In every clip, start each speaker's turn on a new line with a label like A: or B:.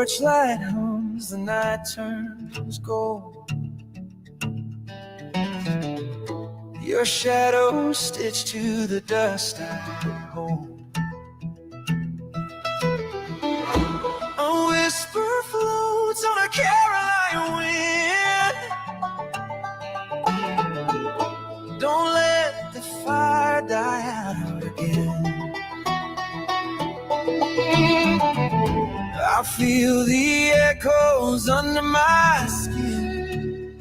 A: torchlight hums, the night turns gold. Your shadow stitched to the dust I hold. A whisper floats on a Caroline wind. Don't let the fire die out again. I feel the echoes under my skin.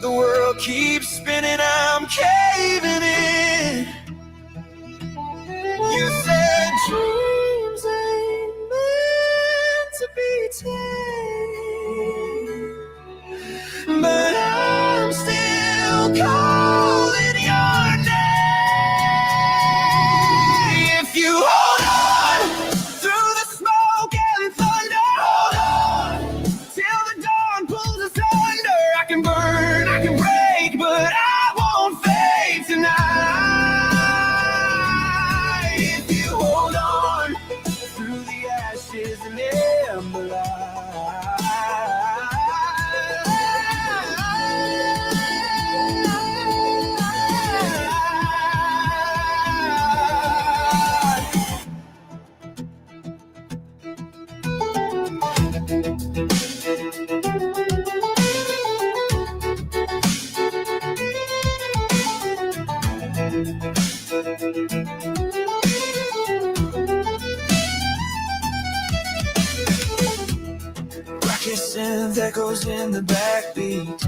A: The world keeps spinning, I'm caving in. You said dreams ain't meant to be tamed, but I'm still calling your name. If you hold on through the smoke and thunder, hold on till the dawn pulls us under. I can burn, I can break, but I won't fade tonight. If you hold on through the ashes and ember light. Synth echoes in the backbeat.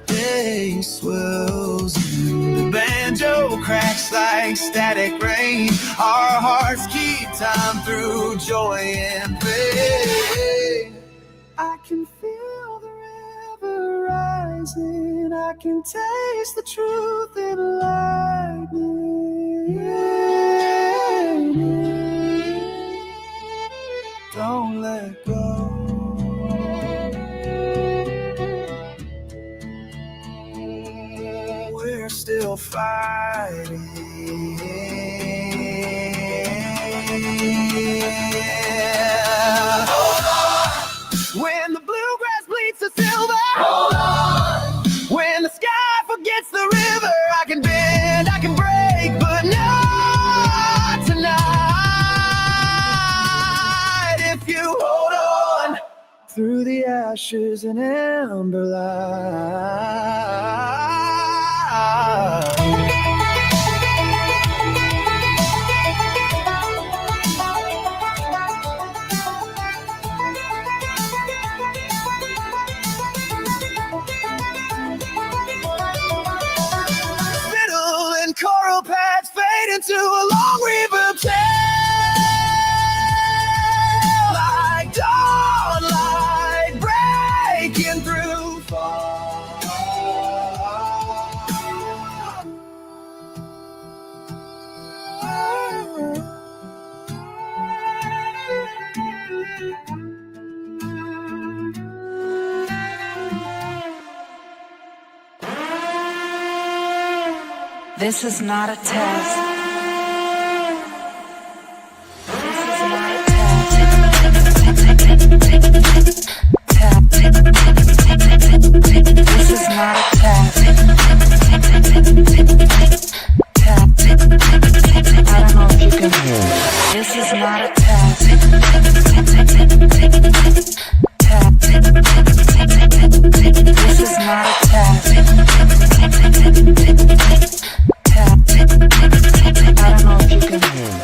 A: Day swells and the banjo cracks like static rain. Our hearts keep time through joy and pain. I can feel the river rising. I can taste the truth in lightning. Don't let go. We're still fighting. Hold on. When the bluegrass bleeds to silver, hold on. When the sky forgets the river, I can bend, I can break, but not tonight. If you hold on through the ashes and ember light. Fiddle and choral pads fade into a long reverb tail, like dawn light breaking through fog.
B: This is not a test. This is not a test. This is not a test. I don't know if you can hear. This is not a test. This is not a test. I don't know if you can hear me.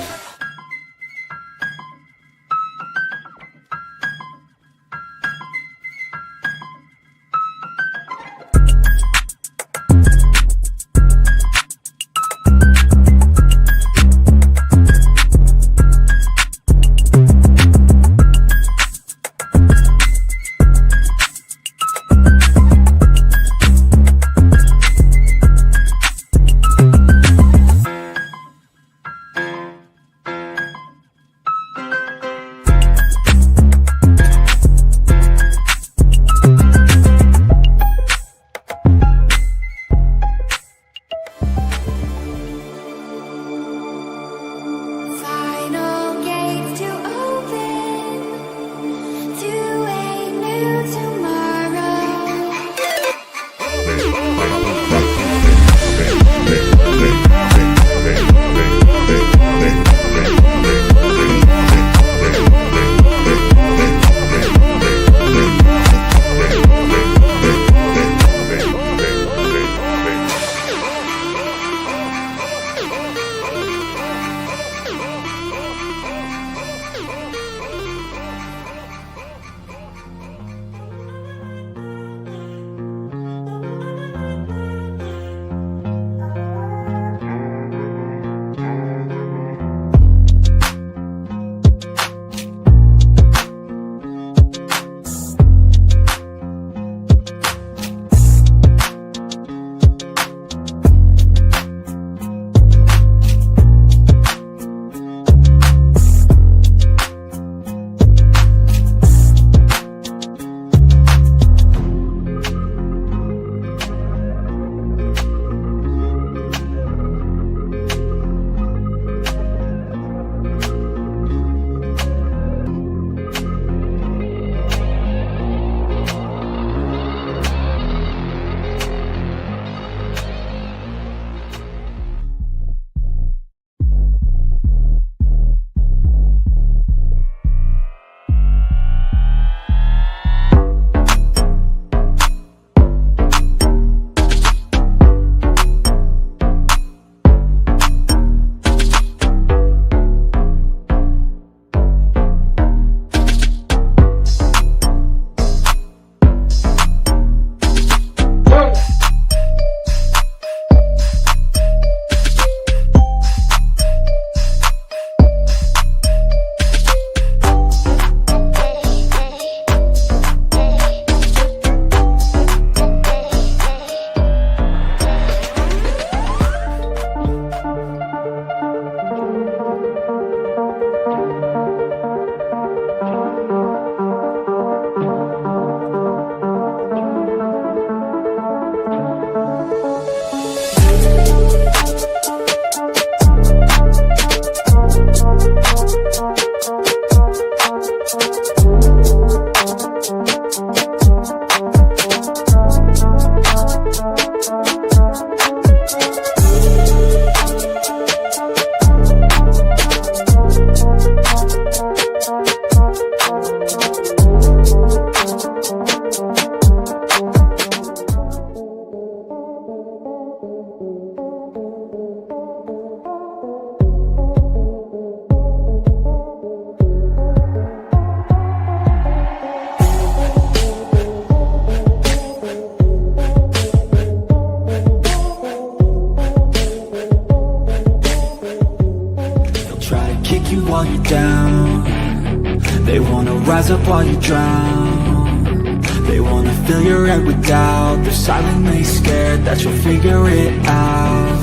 A: rise up while you drown. They wanna fill your head with doubt. They're silently scared that you'll figure it out.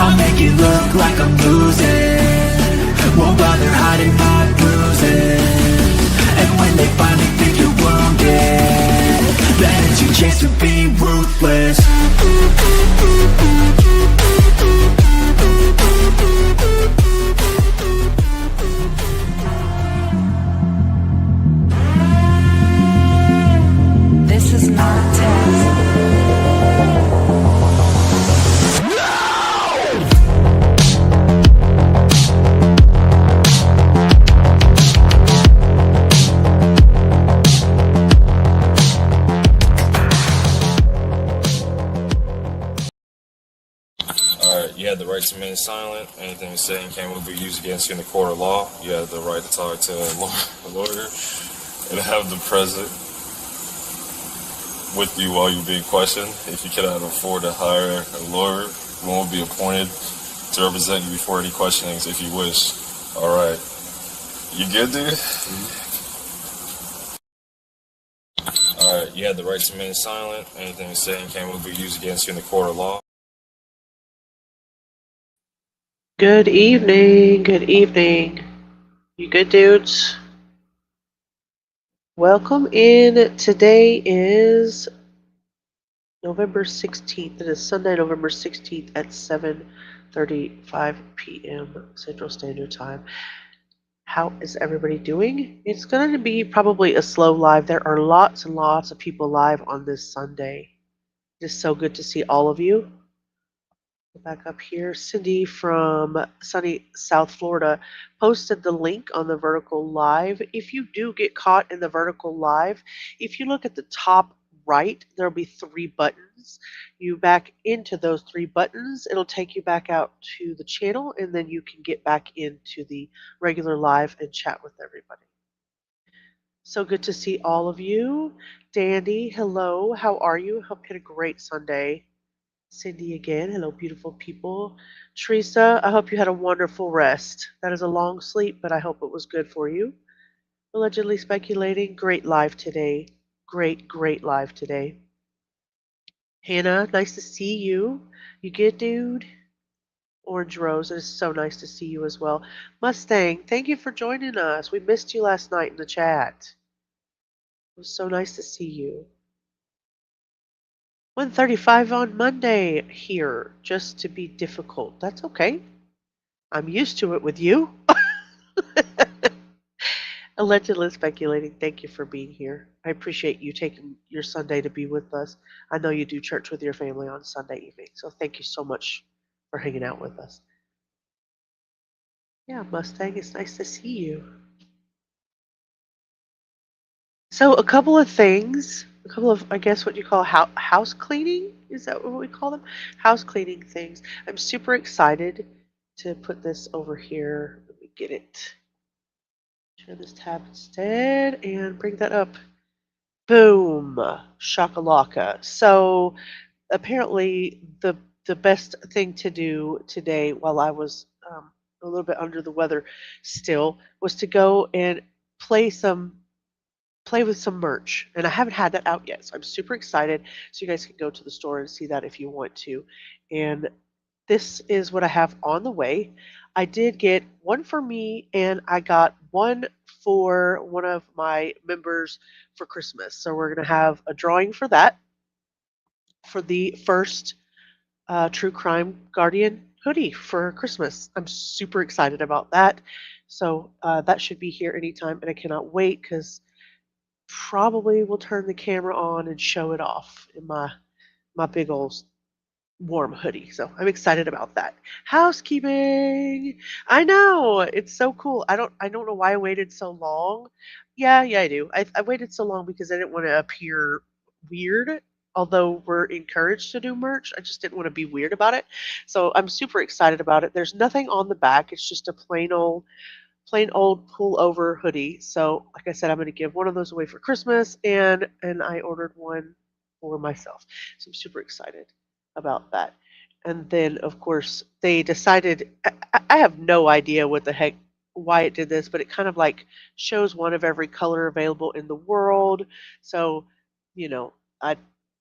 A: I'll make it look like I'm losing, won't bother hiding my bruises. And when they finally think you're wounded, then it's your chance to be ruthless.
B: This is not a test.
C: You had the right to remain silent. Anything you say and can will be used against you in the court of law. You have the right to talk to a lawyer and have them present with you while you're being questioned. If you cannot afford to hire a lawyer, one will be appointed to represent you before any questionings if you wish. All right. You good, dude? All right. You had the right to remain silent. Anything you say and can will be used against you in the court of law.
D: Good evening, good evening. You good dudes? Welcome in. Today is November 16th. It is Sunday, November 16th at 7:35 p.m. Central Standard Time. How is everybody doing? It's going to be probably a slow live. There are lots and lots of people live on this Sunday. It is so good to see all of you. Back up here, Cindy from sunny South Florida posted the link on the vertical live. If you do get caught in the vertical live, if you look at the top right, there'll be 3 buttons. You back into those 3 buttons, it'll take you back out to the channel, and then you can get back into the regular live and chat with everybody. So good to see all of you. Dandy, hello, how are you? Hope you had a great Sunday. Cindy again. Hello, beautiful people. Teresa, I hope you had a wonderful rest. That is a long sleep, but I hope it was good for you. Allegedly speculating. Great live today. Great live today. Hannah, nice to see you. You good, dude? Orange Rose, it is so nice to see you as well. Mustang, thank you for joining us. We missed you last night in the chat. It was so nice to see you. 1:35 on Monday here, just to be difficult. That's okay. I'm used to it with you. Allegedly speculating. Thank you for being here. I appreciate you taking your Sunday to be with us. I know you do church with your family on Sunday evening, so thank you so much for hanging out with us. Yeah, Mustang, it's nice to see you. So a couple of things, a couple of, I guess, what you call house cleaning. Is that what we call them? House cleaning things. I'm super excited to put this over here. Let me get it. Share this tab instead and bring that up. Boom, shakalaka. So apparently the best thing to do today while I was a little bit under the weather still was to go and play with some merch, and I haven't had that out yet, so I'm super excited. So you guys can go to the store and see that if you want to. And this is what I have on the way. I did get one for me, and I got one for one of my members for Christmas. So we're gonna have a drawing for that for the first True Crime Guardian hoodie for Christmas. I'm super excited about that. So that should be here anytime, and I cannot wait because probably will turn the camera on and show it off in my big old warm hoodie. So I'm excited about that. Housekeeping. I know it's so cool. I don't know why I waited so long. Yeah, I do. I waited so long because I didn't want to appear weird. Although we're encouraged to do merch, I just didn't want to be weird about it. So I'm super excited about it. There's nothing on the back. It's just a plain old pullover hoodie. So, like I said, I'm going to give one of those away for Christmas, and I ordered one for myself. So I'm super excited about that. And then, of course, they decided. I have no idea what the heck why it did this, but it kind of like shows one of every color available in the world. So, you know, I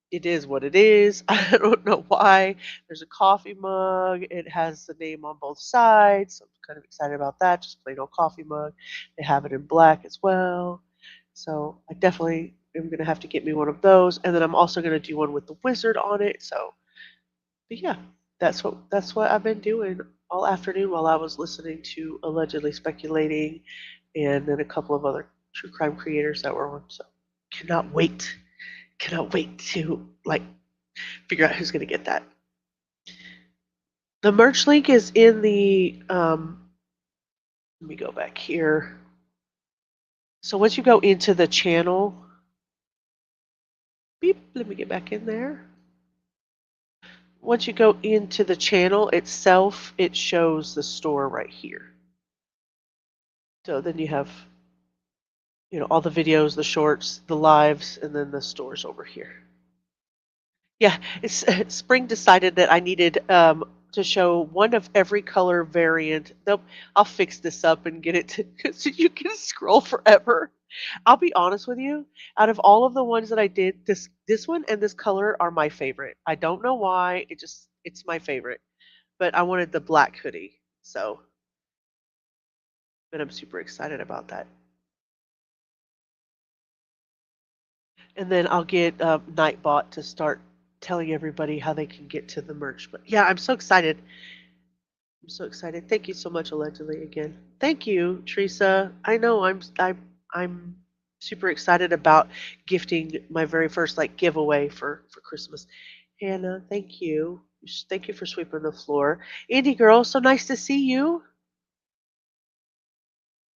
D: it is what it is. I don't know why. There's a coffee mug. It has the name on both sides. So I'm kind of excited about that. Just plain old coffee mug. They have it in black as well. So I definitely am gonna have to get me one of those. And then I'm also gonna do one with the wizard on it. So, but yeah, that's what I've been doing all afternoon while I was listening to Allegedly Speculating and then a couple of other true crime creators that were on. So cannot wait. Cannot wait to like figure out who's gonna get that. The merch link is in the let me go back here. So once you go into the channel, beep, let me get back in there. Once you go into the channel itself, it shows the store right here. So then you have, all the videos, the shorts, the lives, and then the stores over here. Yeah, it's Spring decided that I needed to show one of every color variant. Nope, I'll fix this up and get it to so you can scroll forever. I'll be honest with you. Out of all of the ones that I did, this one and this color are my favorite. I don't know why. It's my favorite. But I wanted the black hoodie, so but I'm super excited about that. And then I'll get Nightbot to start telling everybody how they can get to the merch. But yeah, I'm so excited. I'm so excited. Thank you so much, Allegedly, again. Thank you, Teresa. I know I'm super excited about gifting my very first like giveaway for Christmas. Hannah, thank you. Thank you for sweeping the floor. Andy girl, so nice to see you.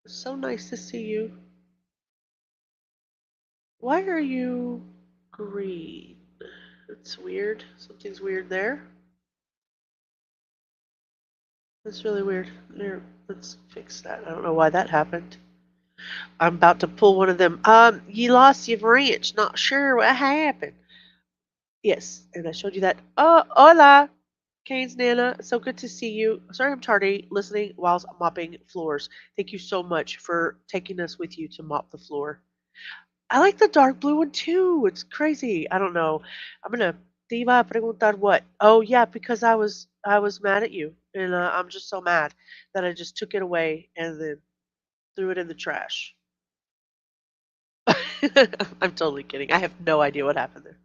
D: So nice to see you. Why are you green? That's weird. Something's weird there. That's really weird. There, let's fix that. I don't know why that happened. I'm about to pull one of them. You lost your wrench. Not sure what happened. Yes, and I showed you that. Oh, hola, Kane's Nana. So good to see you. Sorry I'm tardy listening whilst mopping floors. Thank you so much for taking us with you to mop the floor. I like the dark blue one too. It's crazy. I don't know. I'm gonna te iba a preguntar what? Oh yeah, because I was mad at you, and I'm just so mad that I just took it away and then threw it in the trash. I'm totally kidding. I have no idea what happened there.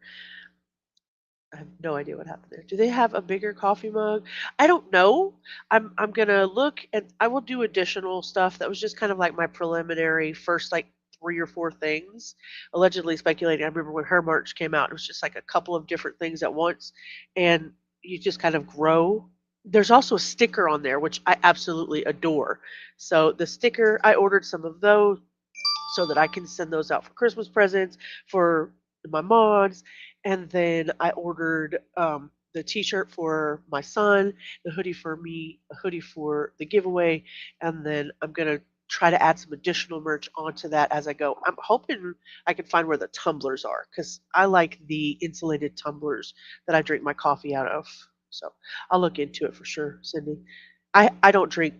D: I have no idea what happened there. Do they have a bigger coffee mug? I don't know. I'm gonna look and I will do additional stuff. That was just kind of like my preliminary first like 3 or 4 things. Allegedly speculating. I remember when her merch came out, it was just like a couple of different things at once, and you just kind of grow. There's also a sticker on there, which I absolutely adore. So the sticker, I ordered some of those so that I can send those out for Christmas presents for my mods. And then I ordered the T-shirt for my son, the hoodie for me, a hoodie for the giveaway, and then I'm gonna try to add some additional merch onto that as I go. I'm hoping I can find where the tumblers are because I like the insulated tumblers that I drink my coffee out of. So I'll look into it for sure, Cindy. I don't drink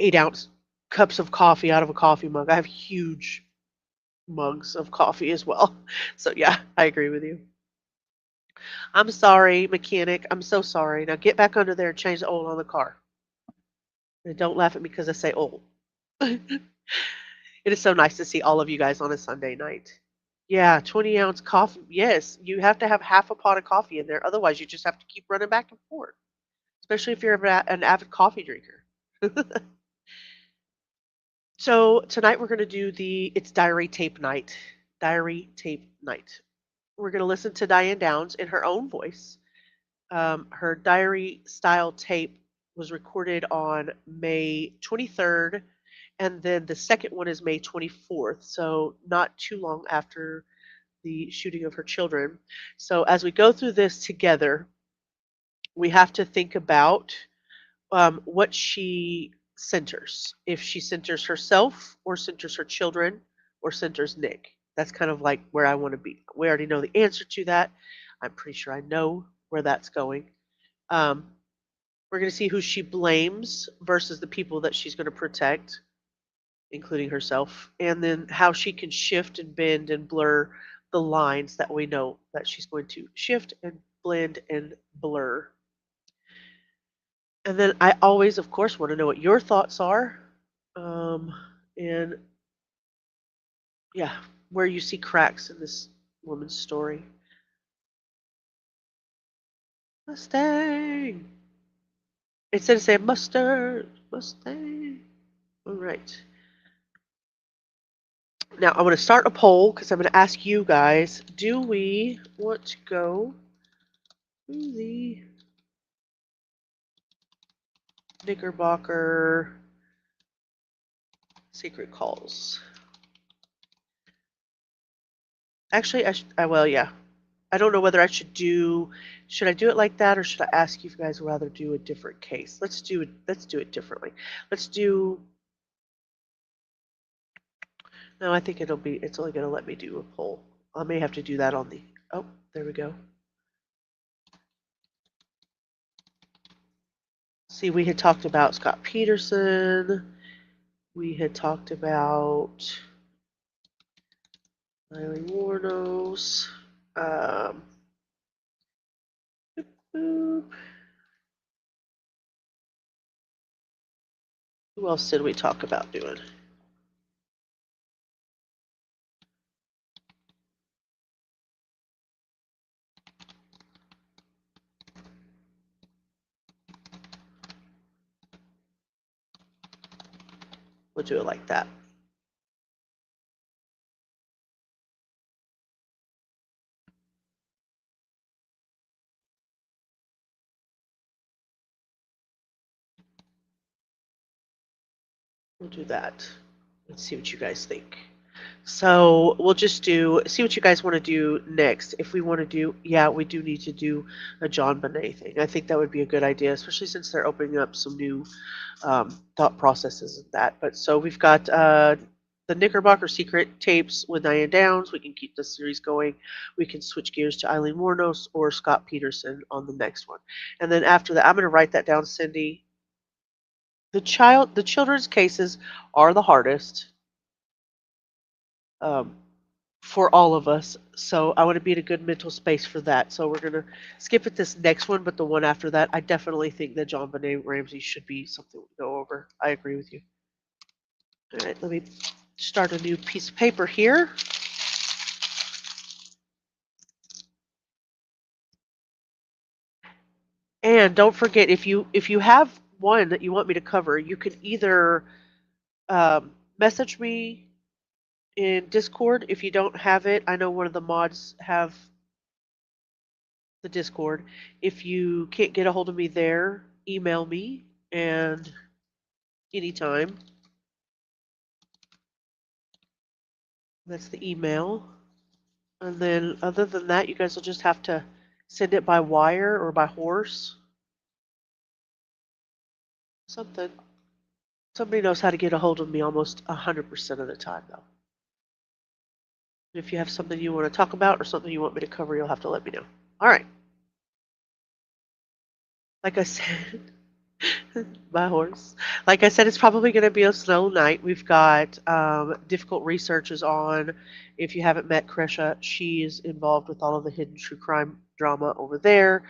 D: 8-ounce cups of coffee out of a coffee mug. I have huge mugs of coffee as well. So yeah, I agree with you. I'm sorry, mechanic. I'm so sorry. Now get back under there and change the oil on the car. And don't laugh at me because I say old. It is so nice to see all of you guys on a Sunday night. Yeah, 20-ounce coffee. Yes, you have to have half a pot of coffee in there. Otherwise, you just have to keep running back and forth, especially if you're an avid coffee drinker. So tonight we're going to do it's diary tape night. Diary tape night. We're going to listen to Diane Downs in her own voice. Her diary style tape was recorded on May 23rd, and then the second one is May 24th, so not too long after the shooting of her children. So as we go through this together, we have to think about what she centers. If she centers herself, or centers her children, or centers Nick. That's kind of like where I want to be. We already know the answer to that. I'm pretty sure I know where that's going. Um, We're going to see who she blames versus the people that she's going to protect, including herself, and then how she can shift and bend and blur the lines that we know that she's going to shift and blend and blur. And then I always, of course, want to know what your thoughts are. And yeah, where you see cracks in this woman's story. Mustang. Instead of saying mustard, Mustang. All right. Now I'm going to start a poll because I'm going to ask you guys, do we want to go to the Knickerbocker secret calls? Actually, well, yeah. I don't know whether I should I do it like that or should I ask you guys rather do a different case? Let's do it differently. No, I think it's only going to let me do a poll. I may have to do that on the, oh, there we go. See, we had talked about Scott Peterson. We had talked about Eileen Warnos. Boop. Who else did we talk about doing? We'll do it like that. We'll do that. Let's see what you guys think. So we'll just see what you guys want to do next. If we want to do, yeah, we do need to do a John Bonet thing. I think that would be a good idea, especially since they're opening up some new thought processes and that. But so we've got the Knickerbocker secret tapes with Diane Downs. We can keep this series going. We can switch gears to Eileen Warnos or Scott Peterson on the next one. And then after that, I'm going to write that down, Cindy. The children's cases are the hardest. For all of us. So I want to be in a good mental space for that. So we're going to skip at this next one, but the one after that, I definitely think that John Bonet Ramsey should be something we go over. I agree with you. All right, let me start a new piece of paper here. And don't forget, if you have one that you want me to cover, you can either message me in Discord. If you don't have it, I know one of the mods have the Discord. If you can't get a hold of me there, email me and anytime. That's the email. And then other than that, you guys will just have to send it by wire or by horse. Something. Somebody knows how to get a hold of me almost 100% of the time, though. If you have something you want to talk about or something you want me to cover, you'll have to let me know. All right. Like I said, my horse. Like I said, it's probably going to be a slow night. We've got difficult researches on. If you haven't met Kresha, she is involved with all of the hidden true crime drama over there.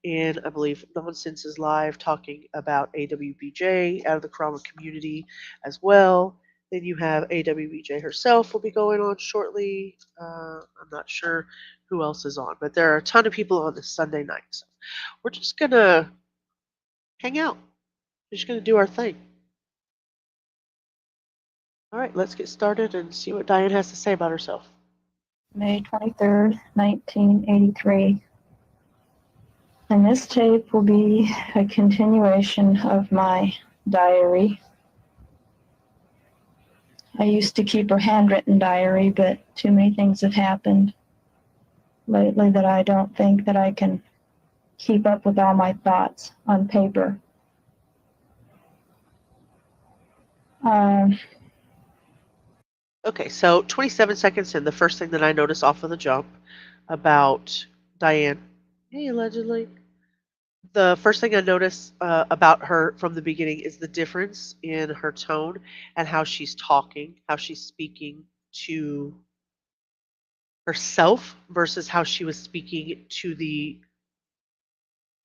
D: And I believe Nonsense is live talking about AWBJ out of the trauma community as well. Then you have AWBJ herself will be going on shortly. I'm not sure who else is on, but there are a ton of people on this Sunday night. So we're just going to hang out. We're just going to do our thing. All right, let's get started and see what Diane has to say about herself.
E: May 23rd, 1983. And this tape will be a continuation of my diary. I used to keep a handwritten diary, but too many things have happened lately that I don't think that I can keep up with all my thoughts on paper.
D: Okay, so 27 seconds in, the first thing that I notice off of the jump about Diane, hey, allegedly, The first thing I notice about her from the beginning is the difference in her tone and how she's talking, how she's speaking to herself versus how she was speaking to the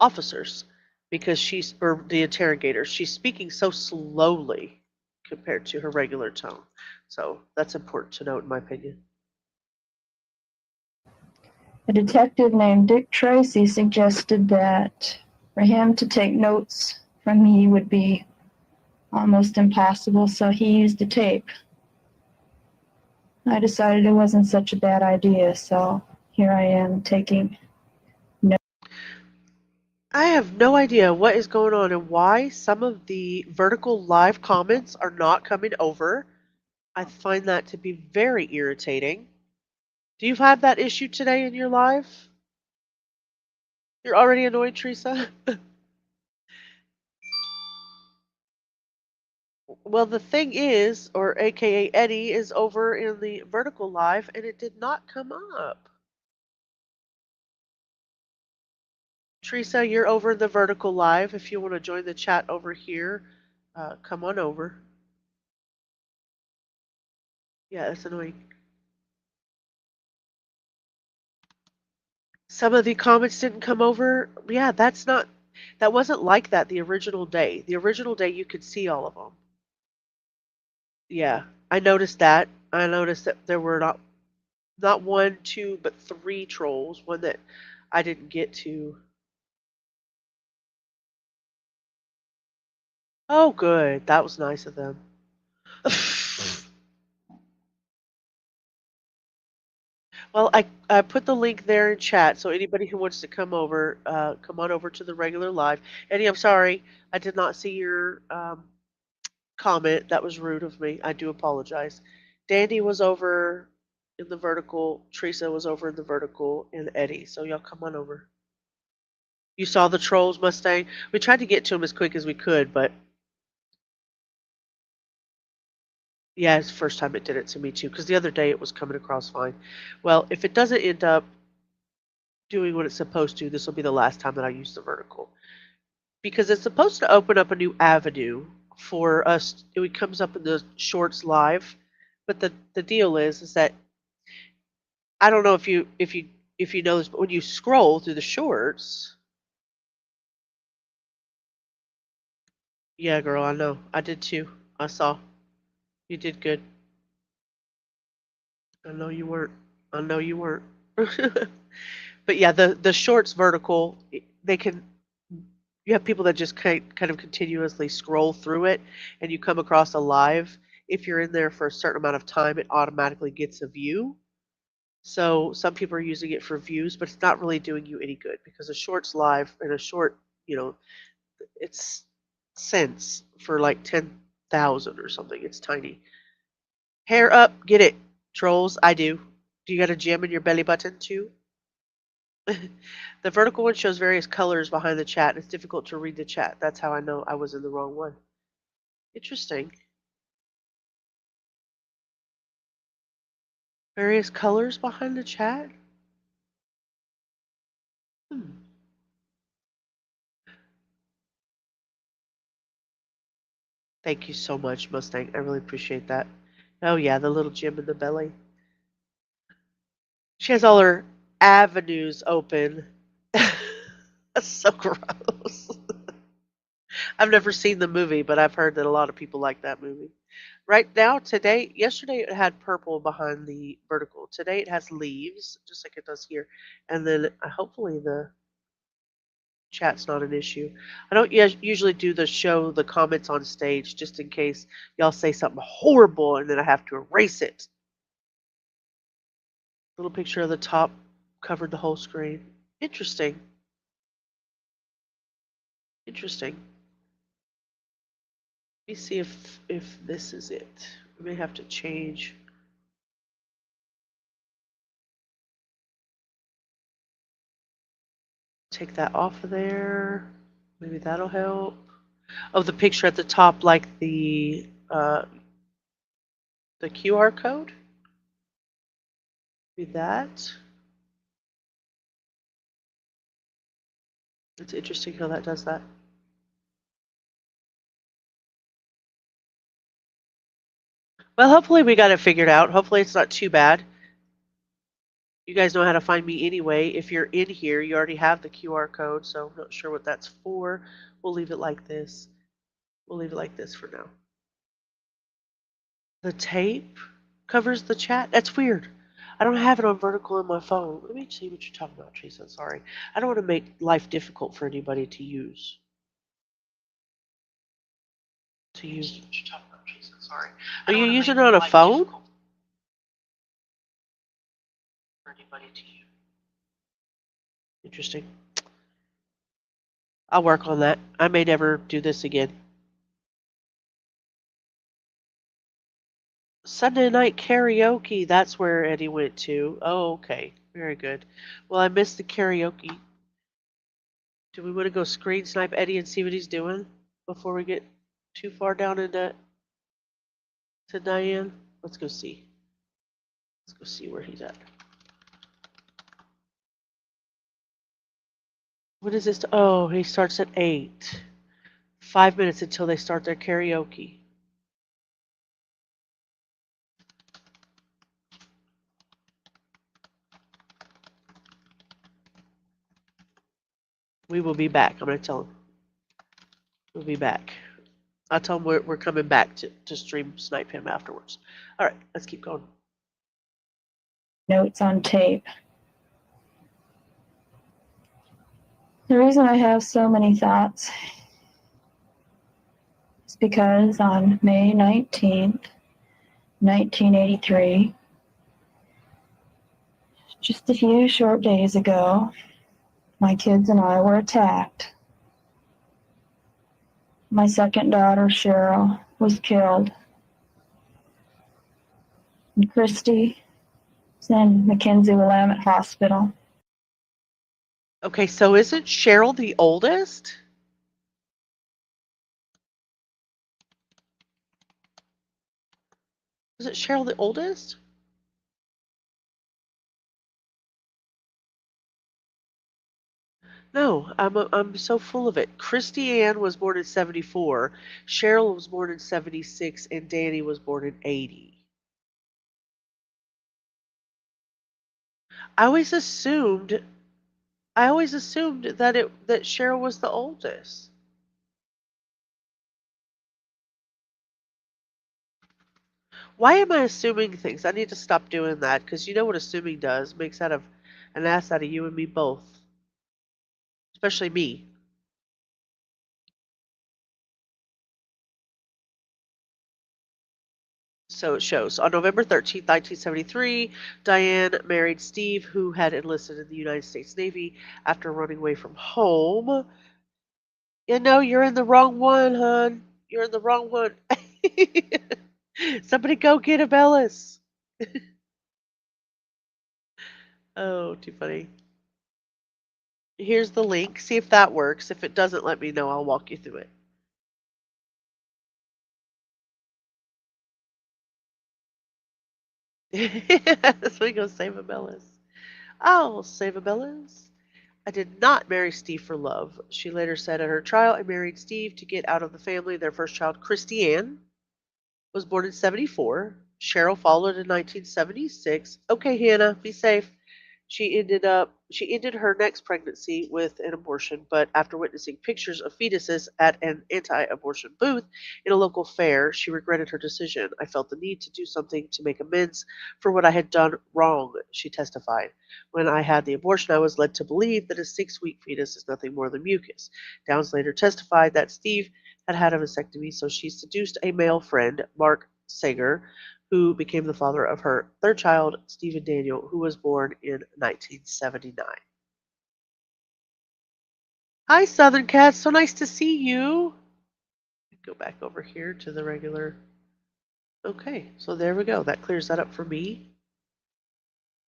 D: officers, because she's or the interrogators. She's speaking so slowly compared to her regular tone. So that's important to note, in my opinion.
E: A detective named Dick Tracy suggested that for him to take notes from me would be almost impossible, so he used a tape. I decided it wasn't such a bad idea, so here I am taking notes.
D: I have no idea what is going on and why some of the vertical live comments are not coming over. I find that to be very irritating. Do you have that issue today in your live? You're already annoyed, Teresa? Well, the thing is, or AKA Eddie, is over in the vertical live and it did not come up. Teresa, you're over in the vertical live. If you want to join the chat over here, come on over. Yeah, it's annoying. Some of the comments didn't come over. Yeah, that wasn't like that the original day. The original day you could see all of them. Yeah, I noticed that. I noticed that there were not one, two, but three trolls. One that I didn't get to. Oh, good. That was nice of them. Well, I put the link there in chat, so anybody who wants to come over, come on over to the regular live. Eddie, I'm sorry, I did not see your comment. That was rude of me. I do apologize. Dandy was over in the vertical, Teresa was over in the vertical, and Eddie. So y'all come on over. You saw the trolls, Mustang? We tried to get to them as quick as we could, but yeah, it's the first time it did it to me too, because the other day it was coming across fine. Well, if it doesn't end up doing what it's supposed to, this will be the last time that I use the vertical. Because it's supposed to open up a new avenue for us. It comes up in the shorts live, but the deal is that I don't know if you know this, but when you scroll through the shorts, yeah, girl, I know, I did too. I saw you did good. I know you weren't. I know you weren't. But yeah, the shorts vertical, they can. You have people that just kind of continuously scroll through it, and you come across a live. If you're in there for a certain amount of time, it automatically gets a view. So some people are using it for views, but it's not really doing you any good because a shorts live and a short, you know, it's cents for like 10,000 or something. It's tiny. Hair up, get it, trolls. I do. Do you got a gem in your belly button too? The vertical one shows various colors behind the chat. It's difficult to read the chat. That's how I know I was in the wrong one. Interesting. Various colors behind the chat? Hmm. Thank you so much, Mustang. I really appreciate that. Oh yeah, the little gem in the belly. She has all her avenues open. That's so gross. I've never seen the movie, but I've heard that a lot of people like that movie. Right now, today, yesterday it had purple behind the vertical. Today it has leaves, just like it does here. And then hopefully the chat's not an issue. I don't usually do the comments on stage just in case y'all say something horrible and then I have to erase it. Little picture of the top covered the whole screen. Interesting. Interesting. Let me see if this is it. We may have to change. Take that off of there. Maybe that'll help. Oh, the picture at the top, like the QR code. Maybe that. It's interesting how that does that. Well, hopefully we got it figured out. Hopefully it's not too bad. You guys know how to find me anyway. If you're in here, you already have the QR code, so I'm not sure what that's for. We'll leave it like this. We'll leave it like this for now. The tape covers the chat? That's weird. I don't have it on vertical in my phone. Let me see what you're talking about, Teresa. Sorry. I don't want to make life difficult for anybody to use. What you're talking about, Teresa. Sorry. Are you using it on a phone? For anybody to use. Interesting. I'll work on that. I may never do this again. Sunday night karaoke, that's where Eddie went to. Oh, okay. Very good. Well, I missed the karaoke. Do we want to go screen snipe Eddie and see what he's doing before we get too far down into Diane? Let's go see. Let's go see where he's at. What is this? Oh, he starts at 8. 5 minutes until they start their karaoke. We will be back. I'm going to tell him. We'll be back. I'll tell him we're coming back to stream snipe him afterwards. All right, let's keep going.
E: Notes on tape. The reason I have so many thoughts is because on May 19th, 1983, just a few short days ago, my kids and I were attacked. My second daughter, Cheryl, was killed. And Christie is in Mackenzie Willamette Hospital.
D: Okay, so isn't Cheryl the oldest? Is it Cheryl the oldest? No, I'm so full of it. Christie Ann was born in 74, Cheryl was born in 76, and Danny was born in 80. I always assumed that Cheryl was the oldest. Why am I assuming things? I need to stop doing that because you know what assuming does? Makes out of an ass out of you and me both. Especially me. So it shows. On November 13th, 1973, Diane married Steve, who had enlisted in the United States Navy after running away from home. You know, you're in the wrong one, hon. You're in the wrong one. Somebody go get a Bellis. Oh, too funny. Here's the link. See if that works. If it doesn't, let me know. I'll walk you through it. So we go save a Bellis. I'll save a Bellis. I did not marry Steve for love. She later said at her trial, I married Steve to get out of the family. Their first child, Christie Ann, was born in 74. Cheryl followed in 1976. Okay, Hannah, be safe. She ended her next pregnancy with an abortion, but after witnessing pictures of fetuses at an anti-abortion booth in a local fair, she regretted her decision. I felt the need to do something to make amends for what I had done wrong, she testified. When I had the abortion, I was led to believe that a 6-week fetus is nothing more than mucus. Downs later testified that Steve had had a vasectomy, so she seduced a male friend, Mark Sager, who became the father of her third child, Stephen Daniel, who was born in 1979. Hi, Southern Cat. So nice to see you. Go back over here to the regular. Okay, so there we go. That clears that up for me.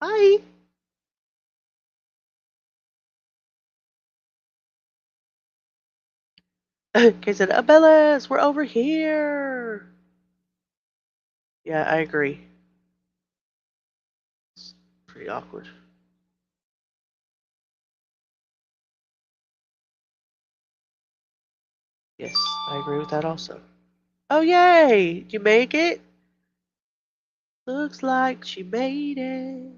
D: Hi. Okay, said Abellas, we're over here. Yeah, I agree. It's pretty awkward. Yes, I agree with that also. Oh, yay! Did you make it? Looks like she made it.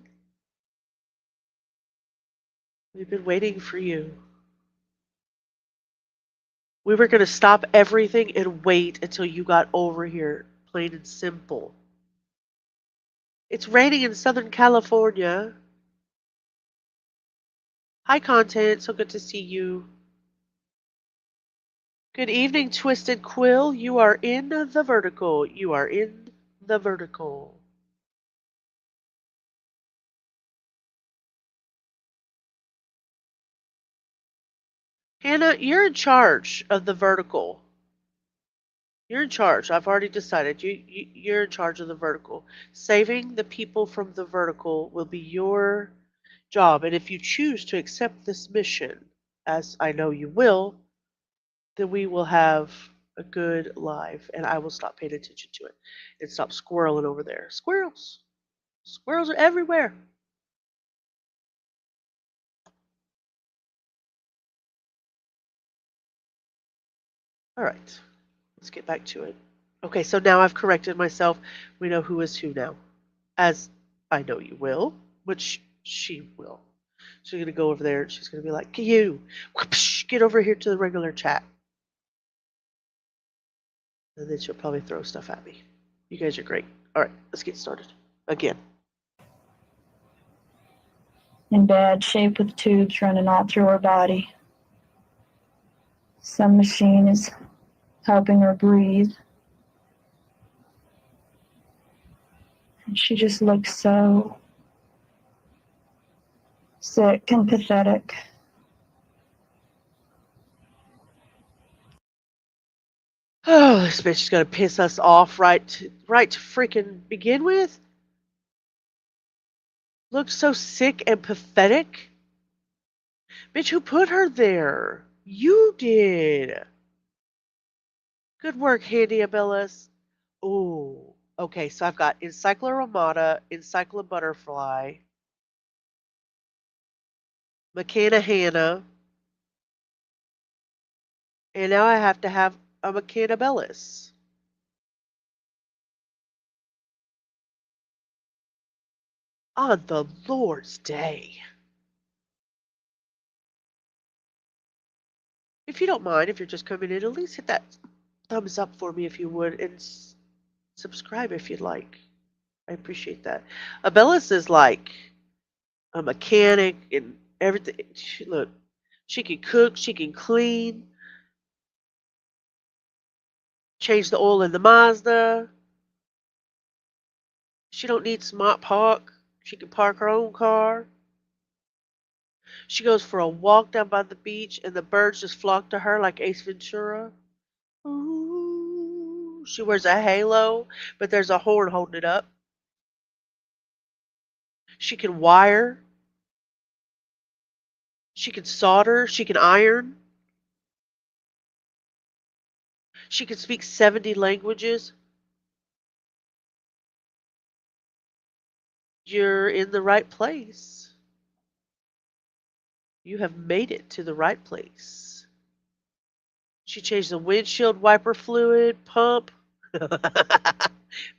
D: We've been waiting for you. We were going to stop everything and wait until you got over here, plain and simple. It's raining in Southern California. Hi, Content. So good to see you. Good evening, Twisted Quill. You are in the vertical. You are in the vertical. Hannah, you're in charge of the vertical. You're in charge. I've already decided. You're in charge of the vertical. Saving the people from the vertical will be your job. And if you choose to accept this mission, as I know you will, then we will have a good life. And I will stop paying attention to it and stop squirreling over there. Squirrels. Squirrels are everywhere. All right. Let's get back to it. Okay, so now I've corrected myself. We know who is who now. As I know you will, which she will. She's going to go over there and she's going to be like, you, whoosh, get over here to the regular chat. And then she'll probably throw stuff at me. You guys are great. All right, let's get started. Again.
E: In bad shape with tubes running all through her body. Some machine is helping her breathe. And she just looks so sick and pathetic.
D: Oh, this bitch is going to piss us off right to freaking begin with. Looks so sick and pathetic. Bitch, who put her there? You did. Good work, Handy Abellis. Ooh. Okay, so I've got Encycloromata, Encyclobutterfly, McKenna Hannah, and now I have to have a McKenna Bellis. On the Lord's day. If you don't mind, if you're just coming in, at least hit that thumbs up for me if you would, and subscribe if you'd like. I appreciate that. Abellis is like a mechanic and everything. Look, she can cook, she can clean, change the oil in the Mazda. She don't need smart park. She can park her own car. She goes for a walk down by the beach and the birds just flock to her like Ace Ventura. Ooh. She wears a halo, but there's a horn holding it up. She can wire. She can solder. She can iron. She can speak 70 languages. You're in the right place. You have made it to the right place. She changed the windshield wiper fluid, pump,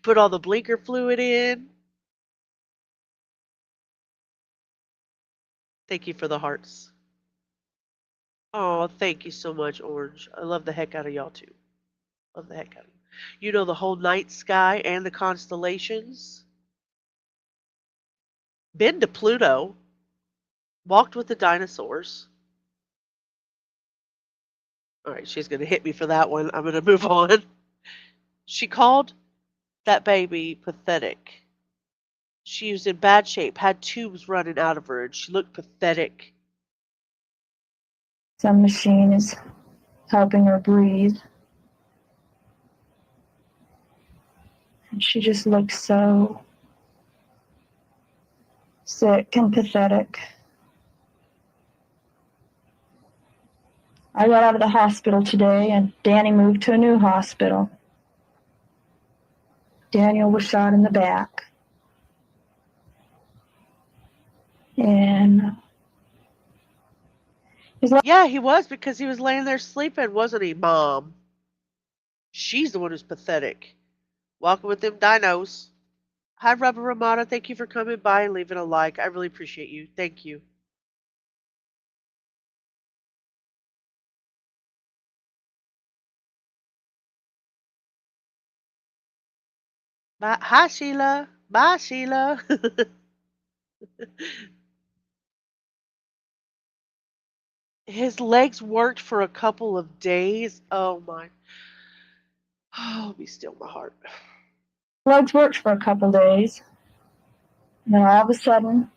D: put all the blinker fluid in. Thank you for the hearts. Oh, thank you so much, Orange. I love the heck out of y'all too. Love the heck out of you. You know the whole night sky and the constellations. Been to Pluto. Walked with the dinosaurs. All right, she's going to hit me for that one. I'm going to move on. She called that baby pathetic. She was in bad shape, had tubes running out of her, and she looked pathetic.
E: Some machine is helping her breathe. And she just looks so sick and pathetic. I got out of the hospital today and Danny moved to a new hospital. Daniel was shot in the back. And
D: yeah, he was, because he was laying there sleeping, wasn't he, Mom? She's the one who's pathetic. Walking with them dinos. Hi, Rubber Ramada. Thank you for coming by and leaving a like. I really appreciate you. Thank you. Bye. Hi, Sheila. Bye, Sheila. His legs worked for a couple of days. Oh, my. Oh, be still my heart.
E: Legs worked for a couple days. And then all of a sudden,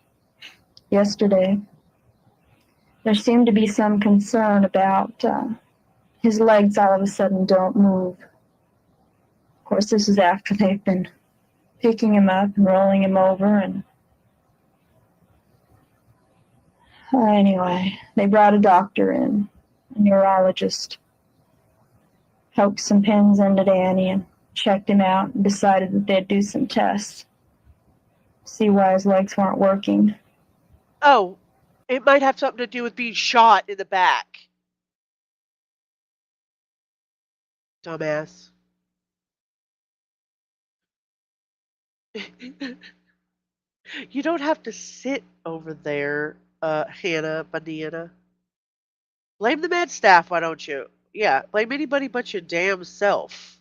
E: yesterday, there seemed to be some concern about his legs all of a sudden don't move. Of course, this is after they've been picking him up and rolling him over. And anyway, they brought a doctor in, a neurologist, poked some pins into Danny and checked him out and decided that they'd do some tests, see why his legs weren't working.
D: Oh, it might have something to do with being shot in the back. Dumbass. You don't have to sit over there, Hannah Banana. Blame the med staff, why don't you? Yeah, blame anybody but your damn self.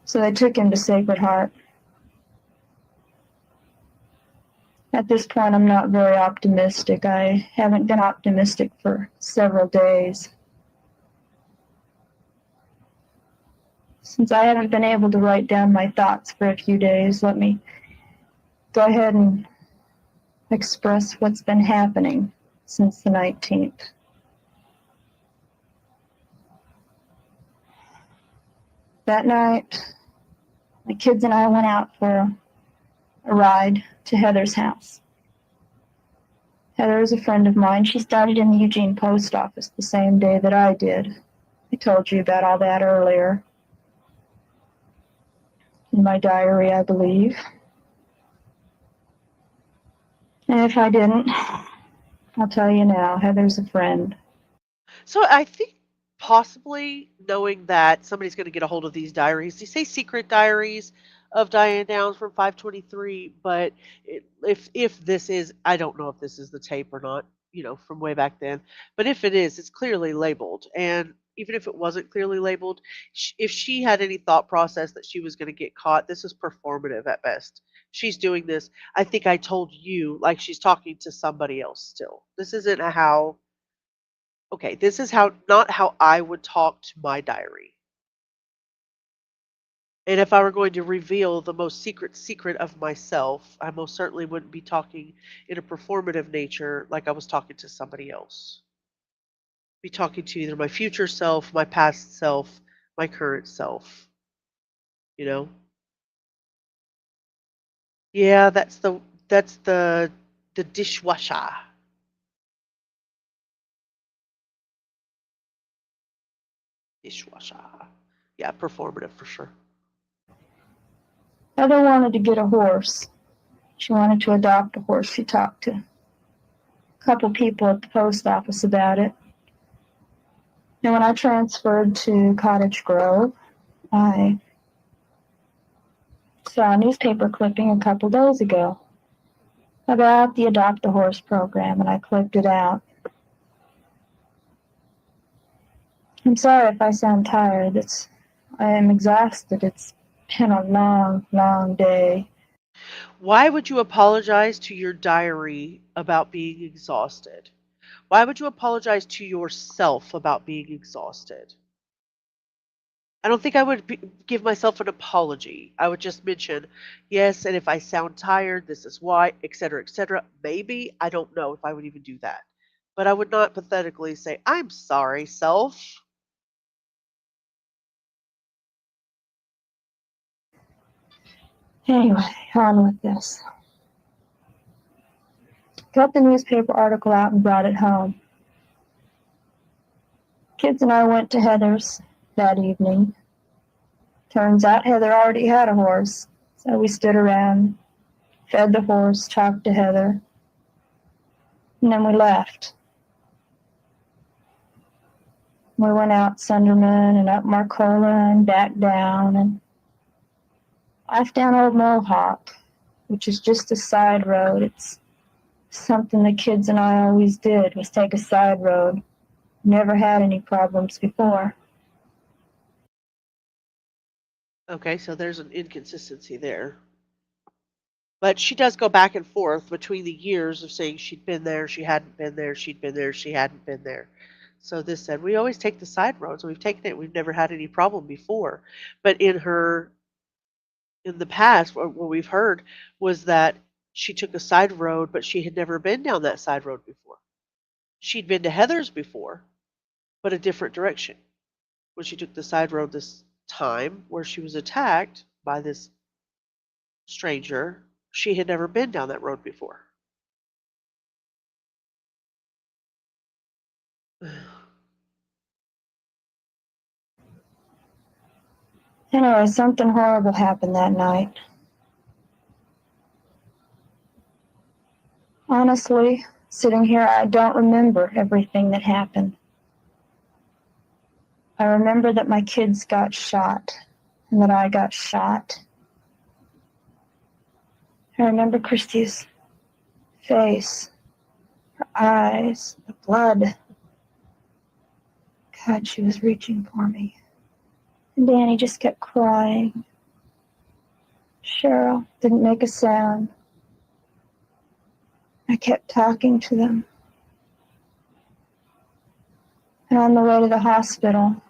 E: So they took him to Sacred Heart. At this point, I'm not very optimistic. I haven't been optimistic for several days. Since I haven't been able to write down my thoughts for a few days, let me go ahead and express what's been happening since the 19th. That night, my kids and I went out for a ride to Heather's house. Heather is a friend of mine. She started in the Eugene post office the same day that I did. I told you about all that earlier. In my diary, I believe. And if I didn't, I'll tell you now, Heather's a friend.
D: So I think possibly knowing that somebody's going to get a hold of these diaries. They say secret diaries of Diane Downs from 523, but if this is, I don't know if this is the tape or not, from way back then. But if it is, it's clearly labeled. And even if it wasn't clearly labeled, if she had any thought process that she was going to get caught, this is performative at best. She's doing this. I think I told you, like she's talking to somebody else still. This isn't how. Okay, this is not how I would talk to my diary. And if I were going to reveal the most secret of myself, I most certainly wouldn't be talking in a performative nature like I was talking to somebody else. Be talking to either my future self, my past self, my current self. You know? Yeah, that's the dishwasher. Dishwasher. Yeah, performative for sure.
E: Heather wanted to get a horse. She wanted to adopt a horse. She talked to a couple people at the post office about it. And when I transferred to Cottage Grove, I saw a newspaper clipping a couple days ago about the Adopt a Horse program, and I clicked it out. I'm sorry if I sound tired. I am exhausted. It's been a long, long day.
D: Why would you apologize to your diary about being exhausted? Why would you apologize to yourself about being exhausted? I don't think I would give myself an apology. I would just mention, yes, and if I sound tired, this is why, etc., etc. Maybe, I don't know if I would even do that. But I would not pathetically say, I'm sorry, self.
E: Anyway, on with this. Got the newspaper article out and brought it home. Kids and I went to Heather's that evening. Turns out Heather already had a horse, so we stood around, fed the horse, talked to Heather, and then we left. We went out Sunderman and up Marcola and back down and off down Old Mohawk, which is just a side road. It's something the kids and I always did, was take a side road. Never had any problems before.
D: Okay, so there's an inconsistency there. But she does go back and forth between the years of saying she'd been there, she hadn't been there, she'd been there, she hadn't been there. So this said, we always take the side roads. We've taken it. We've never had any problem before. But in the past, what we've heard was that she took a side road, but she had never been down that side road before. She'd been to Heather's before, but a different direction. When she took the side road this time, where she was attacked by this stranger, she had never been down that road before.
E: Anyway, something horrible happened that night. Honestly, sitting here, I don't remember everything that happened. I remember that my kids got shot and that I got shot. I remember Christie's face, her eyes, the blood. God, she was reaching for me. And Danny just kept crying. Cheryl didn't make a sound. I kept talking to them. And on the way to the hospital,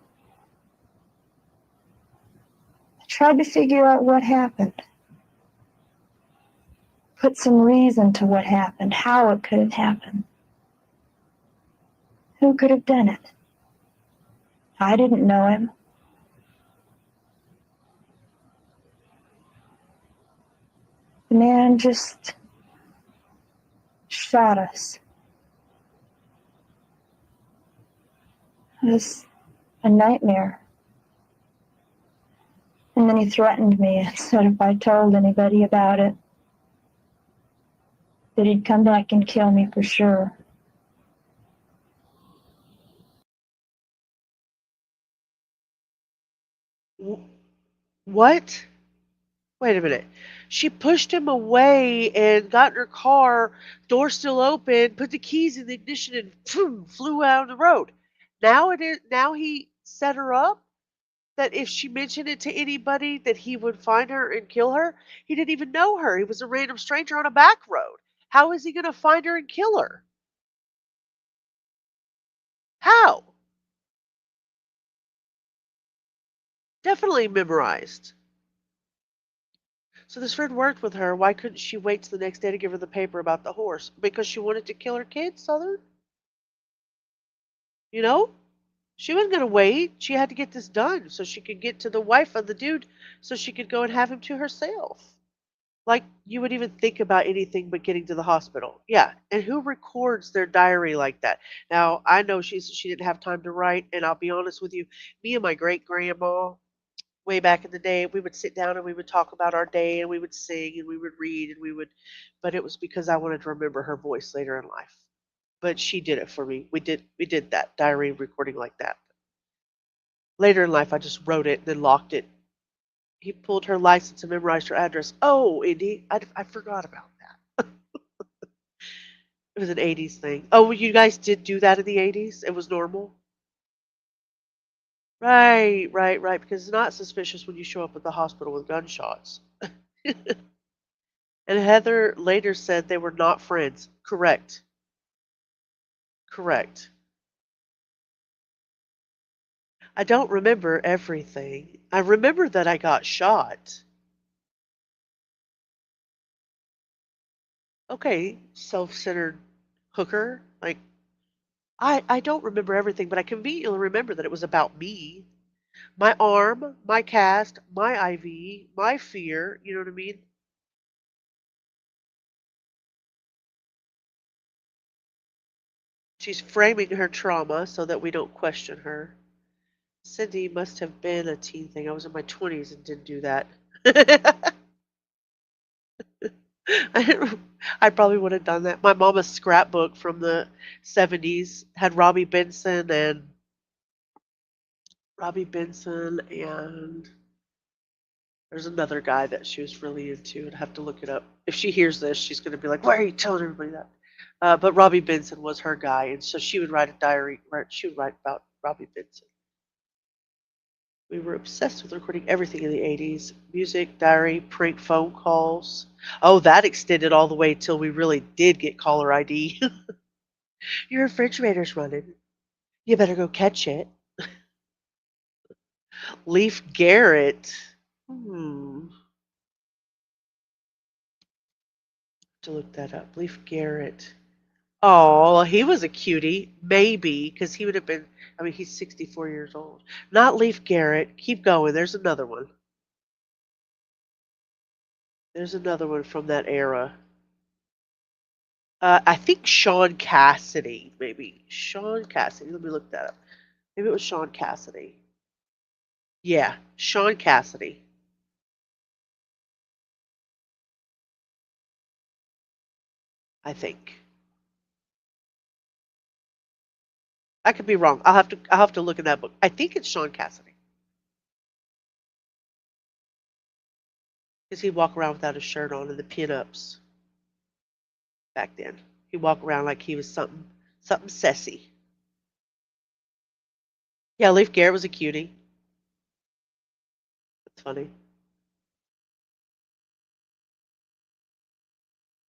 E: I tried to figure out what happened. Put some reason to what happened, how it could have happened. Who could have done it? I didn't know him. The man just shot us. It was a nightmare. And then he threatened me and said if I told anybody about it, that he'd come back and kill me for sure.
D: What? Wait a minute. She pushed him away and got in her car, door still open, put the keys in the ignition, and flew out on the road. Now he set her up that if she mentioned it to anybody that he would find her and kill her. He didn't even know her. He was a random stranger on a back road. How is he going to find her and kill her? How? Definitely memorized. So this friend worked with her. Why couldn't she wait till the next day to give her the paper about the horse? Because she wanted to kill her kids, Southern? You know? She wasn't going to wait. She had to get this done so she could get to the wife of the dude so she could go and have him to herself. Like you would even think about anything but getting to the hospital. Yeah. And who records their diary like that? Now, I know she didn't have time to write, and I'll be honest with you, me and my great grandma way back in the day, we would sit down and we would talk about our day and we would sing and we would read and we would, but it was because I wanted to remember her voice later in life. But she did it for me. We did that diary recording like that. Later in life, I just wrote it and then locked it. He pulled her license and memorized her address. Oh, Indy, I forgot about that. It was an 80s thing. Oh, you guys did do that in the 80s? It was normal? Right, right, right. Because it's not suspicious when you show up at the hospital with gunshots. And Heather later said they were not friends. Correct. Correct. I don't remember everything. I remember that I got shot. Okay, self-centered hooker. Like I don't remember everything, but I conveniently remember that it was about me. My arm, my cast, my IV, my fear, you know what I mean? She's framing her trauma so that we don't question her. Cindy must have been a teen thing. I was in my 20s and didn't do that. I I probably would have done that. My mama's scrapbook from the 70s had Robbie Benson and Robbie Benson, and there's another guy that she was really into. I'd have to look it up. If she hears this, she's going to be like, "Why are you telling everybody that?" But Robbie Benson was her guy, and so she would write a diary. She would write about Robbie Benson. We were obsessed with recording everything in the 80s: music, diary, prank phone calls. Oh, that extended all the way till we really did get caller ID. Your refrigerator's running. You better go catch it. Leaf Garrett. Hmm. To look that up. Leaf Garrett. Oh, he was a cutie. Maybe, because he would have been, I mean, he's 64 years old. Not Leaf Garrett. Keep going. There's another one. There's another one from that era. I think Sean Cassidy, maybe. Sean Cassidy. Let me look that up. Maybe it was Sean Cassidy. Yeah, Sean Cassidy. I think. I could be wrong. I'll have to look in that book. I think it's Sean Cassidy. Because he'd walk around without his shirt on in the pinups back then. He'd walk around like he was something sassy. Yeah, Leif Garrett was a cutie. That's funny.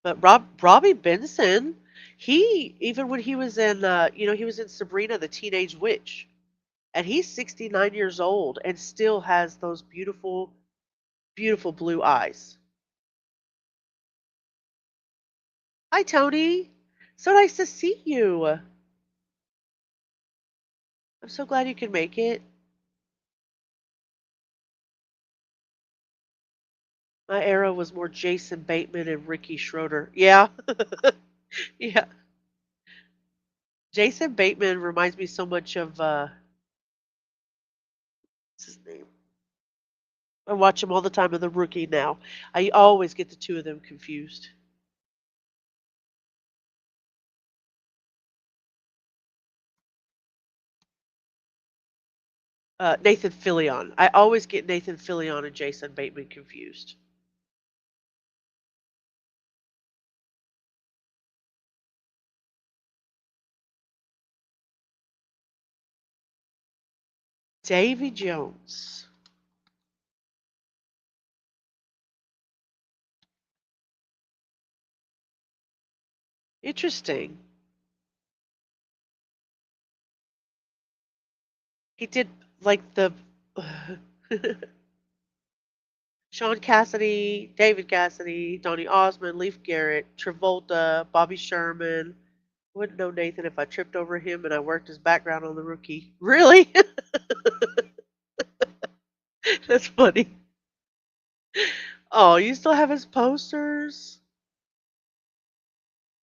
D: But Robbie Benson, he even when he was in he was in Sabrina the Teenage Witch, and he's 69 years old and still has those beautiful, beautiful blue eyes. Hi Tony, so nice to see you. I'm so glad you can make it. My era was more Jason Bateman and Ricky Schroeder. Yeah, yeah. Jason Bateman reminds me so much of what's his name? I watch him all the time in The Rookie now. I always get the two of them confused. Nathan Fillion. I always get Nathan Fillion and Jason Bateman confused. Davy Jones. Interesting. He did like the Sean Cassidy, David Cassidy, Donny Osmond, Leif Garrett, Travolta, Bobby Sherman. Wouldn't know Nathan if I tripped over him and I worked his background on The Rookie. Really? That's funny. Oh, you still have his posters?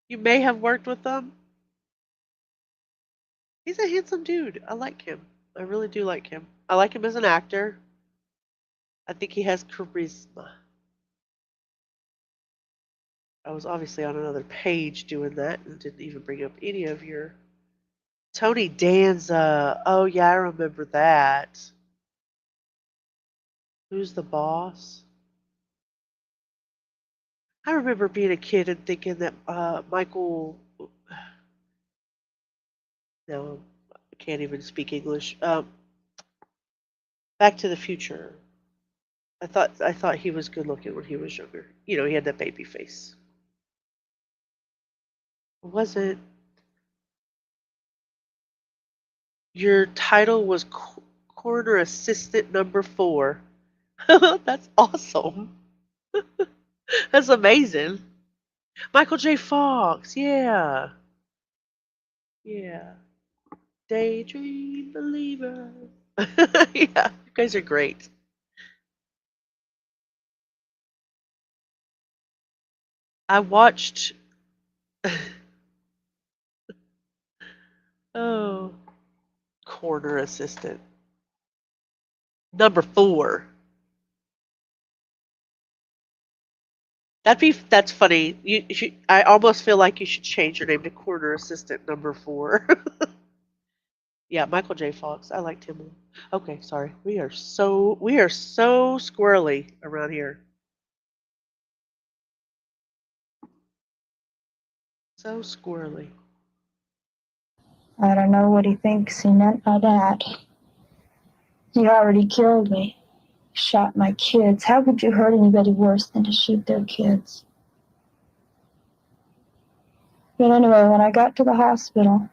D: You may have worked with them. He's a handsome dude. I like him. I really do like him. I like him as an actor. I think he has charisma. I was obviously on another page doing that and didn't even bring up any of your Tony Danza. Oh yeah, I remember that. Who's the boss? I remember being a kid and thinking that Michael. No, I can't even speak English. Back to the Future. I thought he was good looking when he was younger. You know, he had that baby face. Was it your title was coroner assistant number 4? That's awesome. That's amazing. Michael J. Fox, yeah. Yeah. Daydream believer. Yeah, you guys are great. I watched oh, corner assistant. Number 4. That's funny. I almost feel like you should change your name to corner assistant number 4. Yeah, Michael J. Fox. I liked him. Okay, sorry. We are so squirrely around here. So squirrely.
E: I don't know what he thinks he meant by that. He already killed me. Shot my kids. How could you hurt anybody worse than to shoot their kids? But anyway, when I got to the hospital,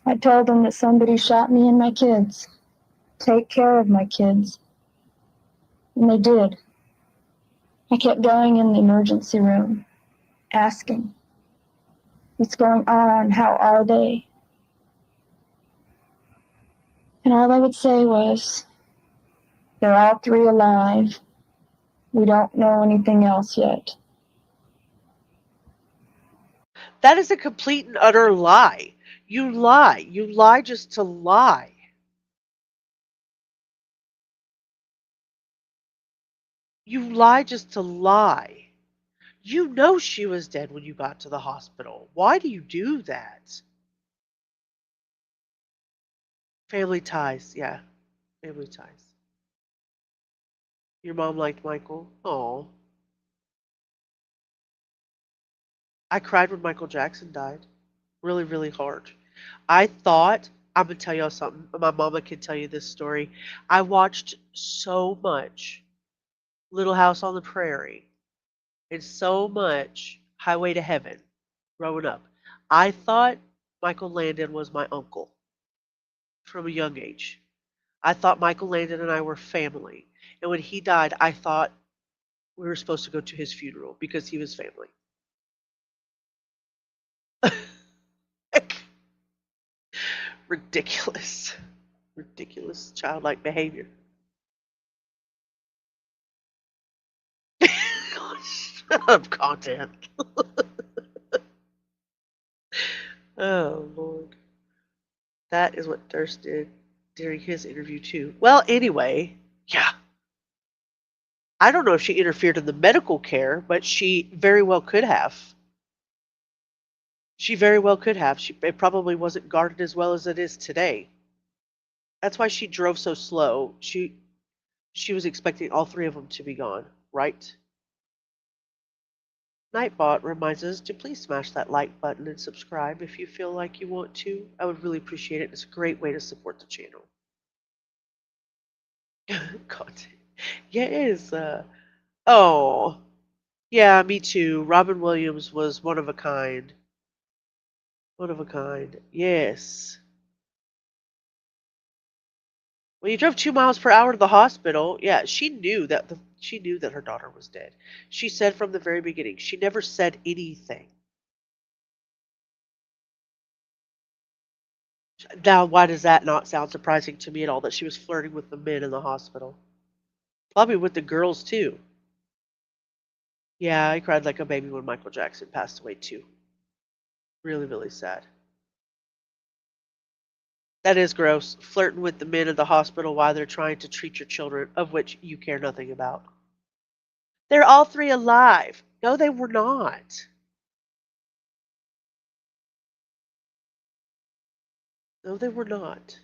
E: I told them that somebody shot me and my kids. Take care of my kids. And they did. I kept going in the emergency room, asking, what's going on? How are they? And all I would say was, they're all three alive. We don't know anything else yet.
D: That is a complete and utter lie. You lie. You lie just to lie. You lie just to lie. You know she was dead when you got to the hospital. Why do you do that? Family ties, yeah. Family ties. Your mom liked Michael? Oh. I cried when Michael Jackson died. Really, really hard. I thought, I'm going to tell y'all something. My mama can tell you this story. I watched so much Little House on the Prairie and so much Highway to Heaven growing up. I thought Michael Landon was my uncle from a young age. I thought Michael Landon and I were family. And when he died, I thought we were supposed to go to his funeral because he was family. Ridiculous. Ridiculous childlike behavior. Shut up, content. Oh, Lord. That is what Durst did during his interview, too. Well, anyway, yeah. I don't know if she interfered in the medical care, but she very well could have. She very well could have. It probably wasn't guarded as well as it is today. That's why she drove so slow. She was expecting all three of them to be gone, right? Nightbot reminds us to please smash that like button and subscribe if you feel like you want to. I would really appreciate it. It's a great way to support the channel. God. Yeah, it is. Oh, yeah, me too. Robin Williams was one of a kind. One of a kind. Yes. When you drove 2 miles per hour to the hospital, yeah, she knew that her daughter was dead. She said from the very beginning. She never said anything. Now, why does that not sound surprising to me at all that she was flirting with the men in the hospital? Probably with the girls too. Yeah, I cried like a baby when Michael Jackson passed away too. Really, really sad. That is gross. Flirting with the men in the hospital while they're trying to treat your children, of which you care nothing about. They're all three alive. No, they were not. No, they were not.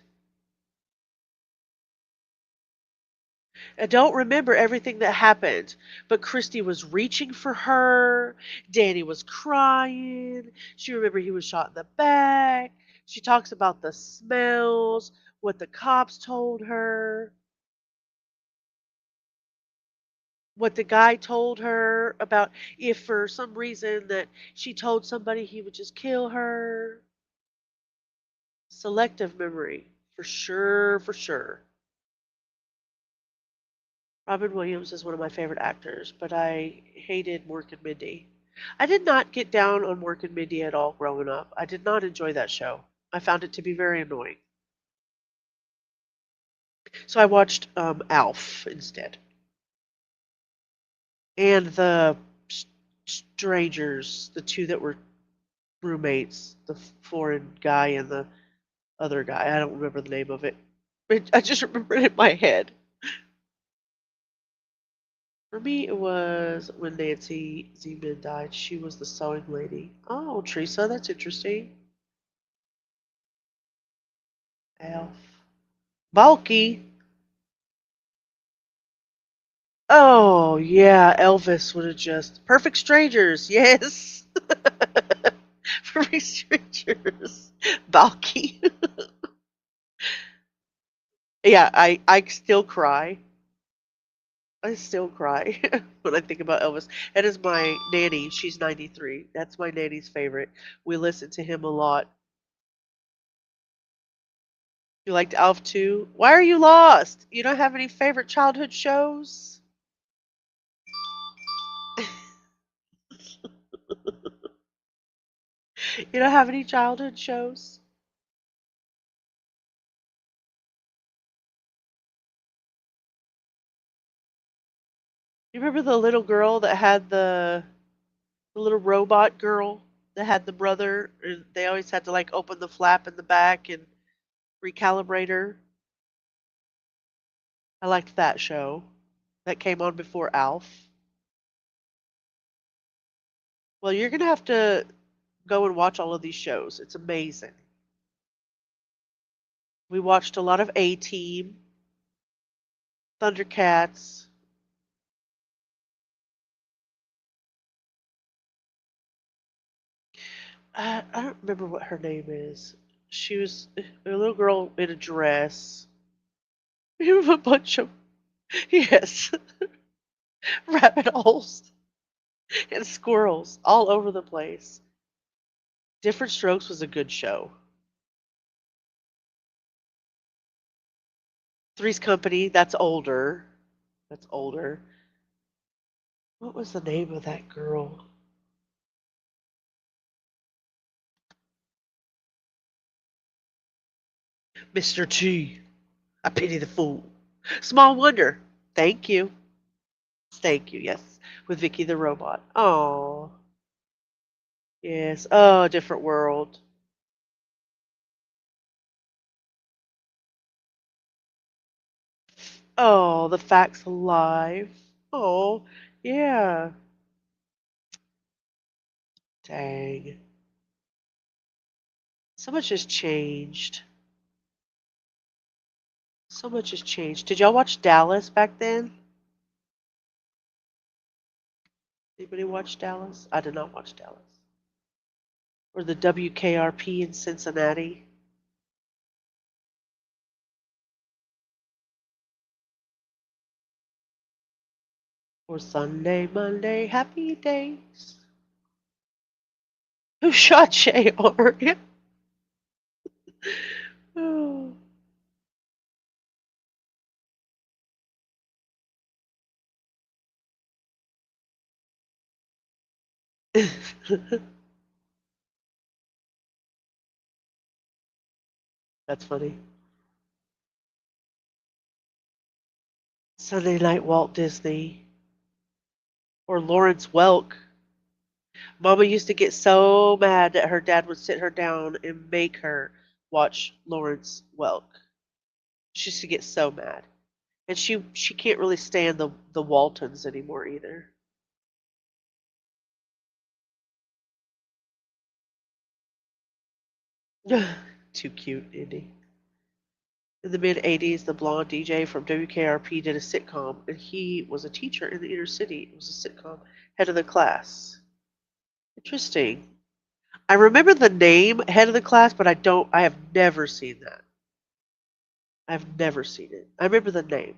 D: I don't remember everything that happened, but Christy was reaching for her. Danny was crying. She remembered he was shot in the back. She talks about the smells, what the cops told her, what the guy told her about if for some reason that she told somebody he would just kill her. Selective memory, for sure, for sure. Robin Williams is one of my favorite actors, but I hated Mork and Mindy. I did not get down on Mork and Mindy at all growing up. I did not enjoy that show. I found it to be very annoying. So I watched Alf instead. And the strangers, the two that were roommates, the foreign guy and the other guy. I don't remember the name of it. I just remember it in my head. For me, it was when Nancy Zeman died. She was the sewing lady. Oh, Teresa, that's interesting. Elf. Bulky. Oh, yeah, Elvis would have just. Perfect Strangers, yes. Perfect Strangers. Bulky. Yeah, I still cry. I still cry when I think about Elvis. That is my nanny. She's 93. That's my nanny's favorite. We listen to him a lot. You liked Alf too? Why are you lost? You don't have any favorite childhood shows? You don't have any childhood shows? You remember the little girl that had the little robot girl that had the brother? They always had to like open the flap in the back and recalibrate her. I liked that show. That came on before Alf. Well, you're gonna have to go and watch all of these shows. It's amazing. We watched a lot of A Team, Thundercats. I don't remember what her name is. She was a little girl in a dress. We have a bunch of, yes, rabbit holes and squirrels all over the place. Different Strokes was a good show. Three's Company, that's older. That's older. What was the name of that girl? Mr. T. I pity the fool. Small Wonder. Thank you. Thank you. Yes, with Vicky the robot. Oh, yes. Oh, different world. Oh, the facts alive. Oh, yeah. Dang. So much has changed. So much has changed. Did y'all watch Dallas back then? Anybody watch Dallas? I did not watch Dallas. Or the WKRP in Cincinnati. Or Sunday, Monday, happy days. Who shot JR? Oh. That's funny. Sunday Night Walt Disney. Or Lawrence Welk. Mama used to get so mad that her dad would sit her down and make her watch Lawrence Welk. She used to get so mad. And she can't really stand the Waltons anymore either. Too cute, Indy. In the mid 80s, the blonde DJ from WKRP did a sitcom, and he was a teacher in the inner city. It was a sitcom, Head of the Class. Interesting. I remember the name Head of the Class, but I have never seen that. I've never seen it. I remember the name.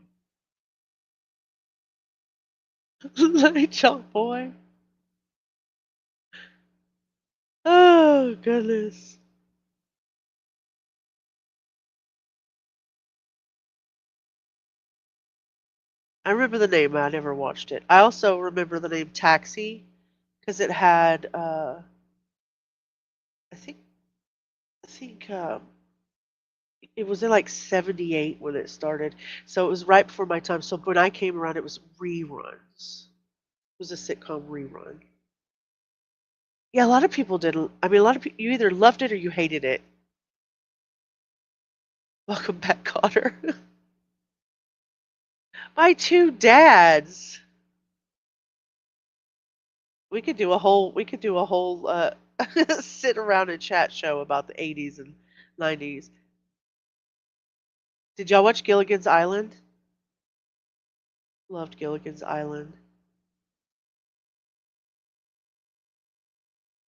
D: Night Chalk Boy. Oh, goodness. I remember the name, but I never watched it. I also remember the name Taxi because it had, I think, I think it was in like '78 when it started, so it was right before my time. So when I came around, it was reruns. It was a sitcom rerun. Yeah, a lot of people didn't. I mean, a lot of people, you either loved it or you hated it. Welcome back, Cotter. My two dads. We could do a whole sit around and chat show about the '80s and '90s. Did y'all watch Gilligan's Island? Loved Gilligan's Island.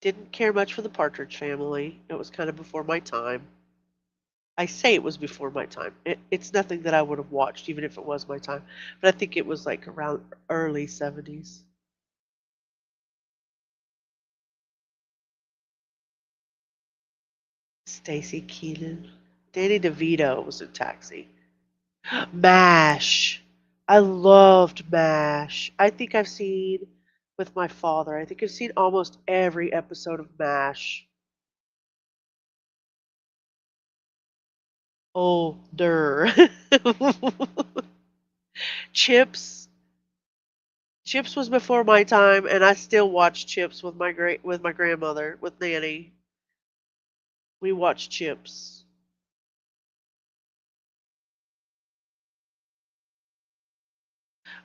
D: Didn't care much for the Partridge Family. It was kind of before my time. I say it was before my time. It's nothing that I would have watched, even if it was my time. But I think it was like around early 70s. Stacy Keenan. Danny DeVito was in Taxi. MASH. I loved MASH. I think I've seen with my father. I think I've seen almost every episode of MASH. Older. Chips. Chips was before my time, and I still watch Chips with my grandmother, with Nanny. We watch Chips.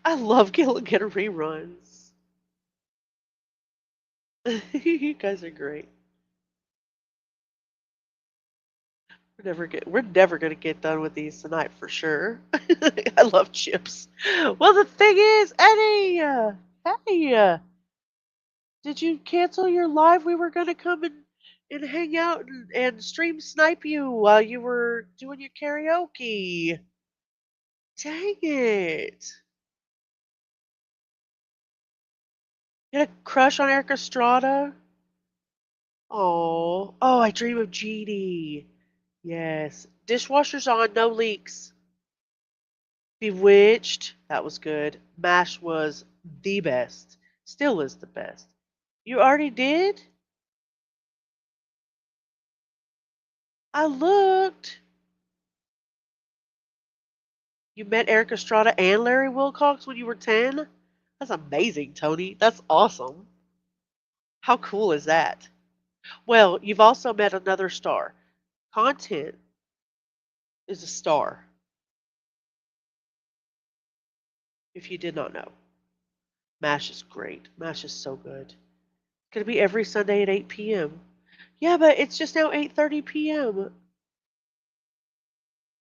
D: I love Gilligan reruns. You guys are great. We're never gonna get done with these tonight for sure. I love Chips. Well, the thing is, Eddie, hey, did you cancel your live? We were gonna come and hang out and stream snipe you while you were doing your karaoke. Dang it! You had a crush on Eric Estrada? Oh, I dream of Jeannie. Yes. Dishwasher's on, no leaks. Bewitched, that was good. MASH was the best. Still is the best. You already did? I looked. You met Eric Estrada and Larry Wilcox when you were 10? That's amazing, Tony. That's awesome. How cool is that? Well, you've also met another star. Content is a star, if you did not know. MASH is great. MASH is so good. It's going to be every Sunday at 8 p.m. Yeah, but it's just now 8:30 p.m.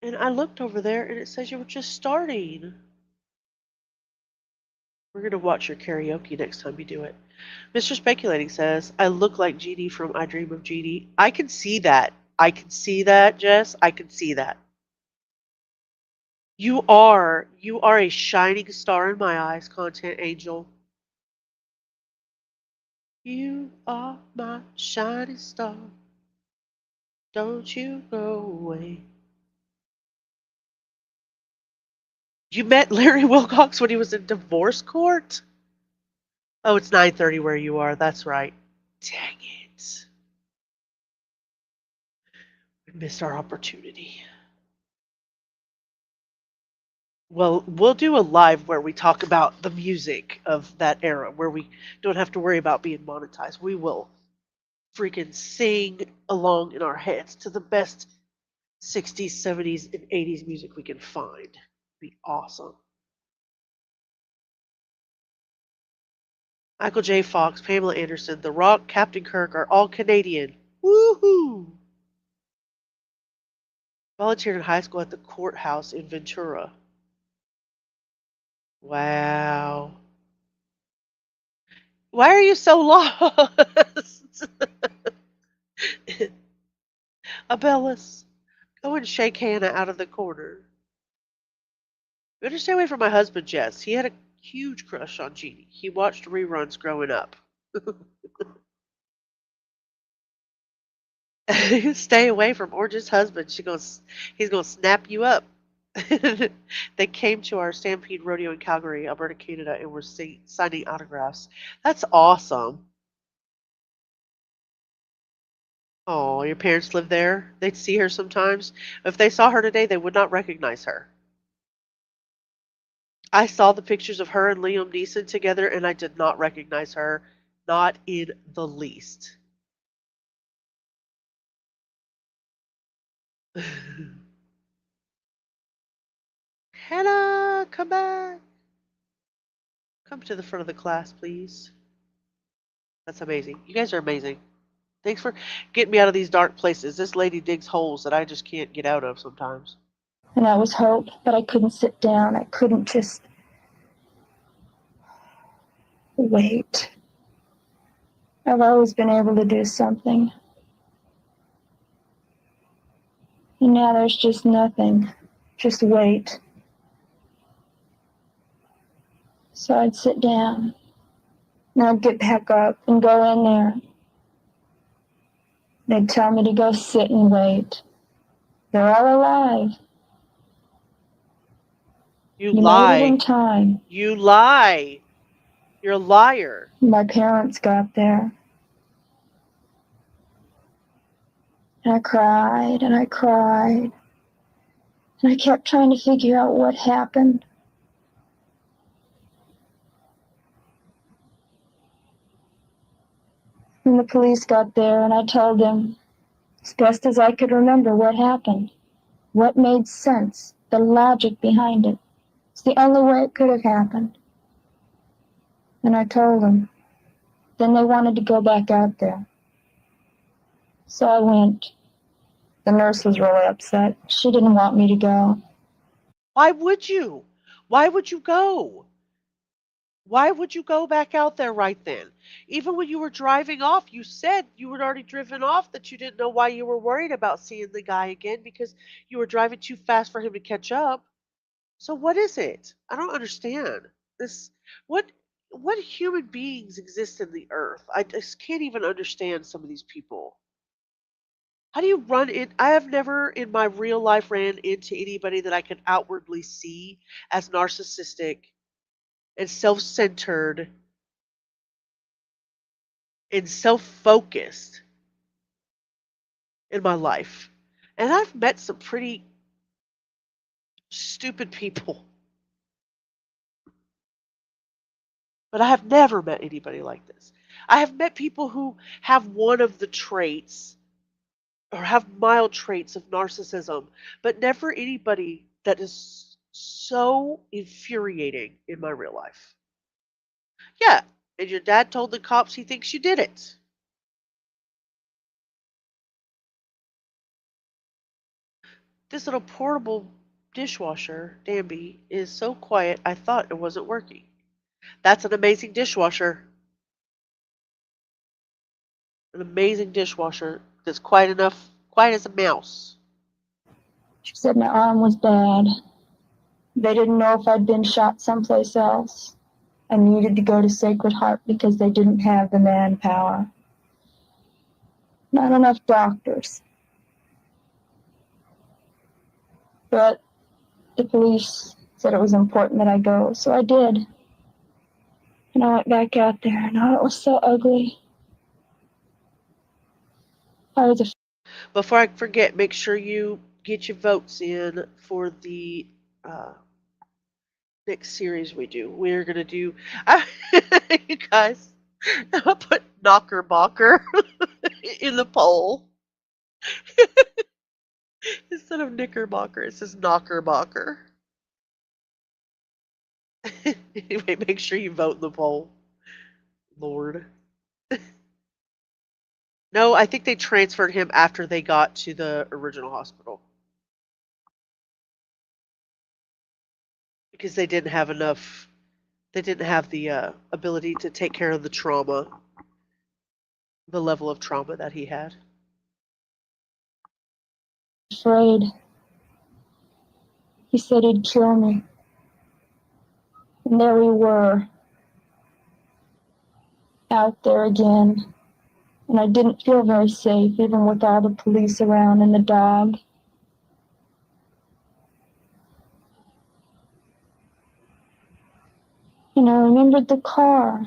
D: And I looked over there and it says you were just starting. We're going to watch your karaoke next time you do it. Mr. Speculating says, I look like Jeannie from I Dream of Jeannie. I can see that. I can see that, Jess. I can see that. You are a shining star in my eyes, content angel. You are my shining star. Don't you go away. You met Larry Wilcox when he was in divorce court? Oh, it's 9:30 where you are. That's right. Dang it. We missed our opportunity. Well, we'll do a live where we talk about the music of that era, where we don't have to worry about being monetized. We will freaking sing along in our heads to the best 60s, 70s, and 80s music we can find. Be awesome. Michael J. Fox, Pamela Anderson, The Rock, Captain Kirk are all Canadian. Woohoo! Volunteered in high school at the courthouse in Ventura. Wow. Why are you so lost? Abellis, go and shake Hannah out of the corner. You better stay away from my husband, Jess. He had a huge crush on Jeannie. He watched reruns growing up. Stay away from Orange's husband. He's gonna snap you up. They came to our Stampede Rodeo in Calgary, Alberta, Canada, and were signing autographs. That's awesome. Oh, your parents live there? They'd see her sometimes. If they saw her today, they would not recognize her. I saw the pictures of her and Liam Neeson together, and I did not recognize her. Not in the least. Hannah, come back. Come to the front of the class, please. That's amazing. You guys are amazing. Thanks for getting me out of these dark places. This lady digs holes that I just can't get out of sometimes.
E: And that was hope, but I couldn't sit down. I couldn't just wait. I've always been able to do something. And now there's just nothing. Just wait. So I'd sit down, and I'd get back up and go in there. They'd tell me to go sit and wait. They're all alive.
D: You
E: You
D: lie.
E: made it in time.
D: You lie. You're a liar.
E: My parents got there. And I cried and I cried. And I kept trying to figure out what happened. And the police got there, and I told them, as best as I could remember, what happened, what made sense, the logic behind it. It's the only way it could have happened. And I told them. Then they wanted to go back out there. So I went. The nurse was really upset. She didn't want me to go.
D: Why would you? Why would you go? Why would you go back out there right then? Even when you were driving off, you said you had already driven off, that you didn't know why you were worried about seeing the guy again, because you were driving too fast for him to catch up. So what is it? I don't understand. This what what human beings exist in the earth? I just can't even understand some of these people. How do you run in? I have never in my real life ran into anybody that I can outwardly see as narcissistic and self-centered and self-focused in my life. And I've met some pretty stupid people, but I have never met anybody like this. I have met people who have one of the traits or have mild traits of narcissism, but never anybody that is so infuriating in my real life. Yeah, and your dad told the cops he thinks you did it. This little portable dishwasher, Danby, is so quiet I thought it wasn't working. That's an amazing dishwasher. An amazing dishwasher that's quiet as a mouse.
E: She said my arm was bad. They didn't know if I'd been shot someplace else. I needed to go to Sacred Heart because they didn't have the manpower. Not enough doctors. But the police said it was important that I go, so I did. And I went back out there, and oh, it was so ugly. I was
D: Before I forget, make sure you get your votes in for the uh, next series we do. We're gonna do, you guys. I put Knockerbocker in the poll instead of Knickerbocker. It says Knockerbocker. Anyway, make sure you vote in the poll. Lord. No, I think they transferred him after they got to the original hospital because they didn't have enough. They didn't have the ability to take care of the trauma, the level of trauma that he had.
E: afraid. He said he'd kill me. And there we were, out there again. And I didn't feel very safe, even with all the police around and the dog. And I remembered the car.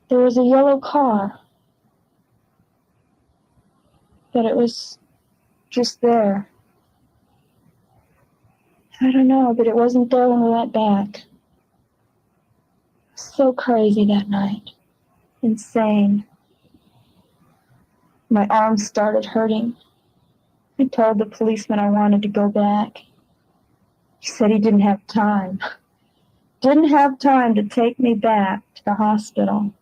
E: There was a yellow car. But it was just there. I don't know, but it wasn't there when we went back. So crazy that night. Insane. My arms started hurting. I told the policeman I wanted to go back. He said he didn't have time. Didn't have time to take me back to the hospital.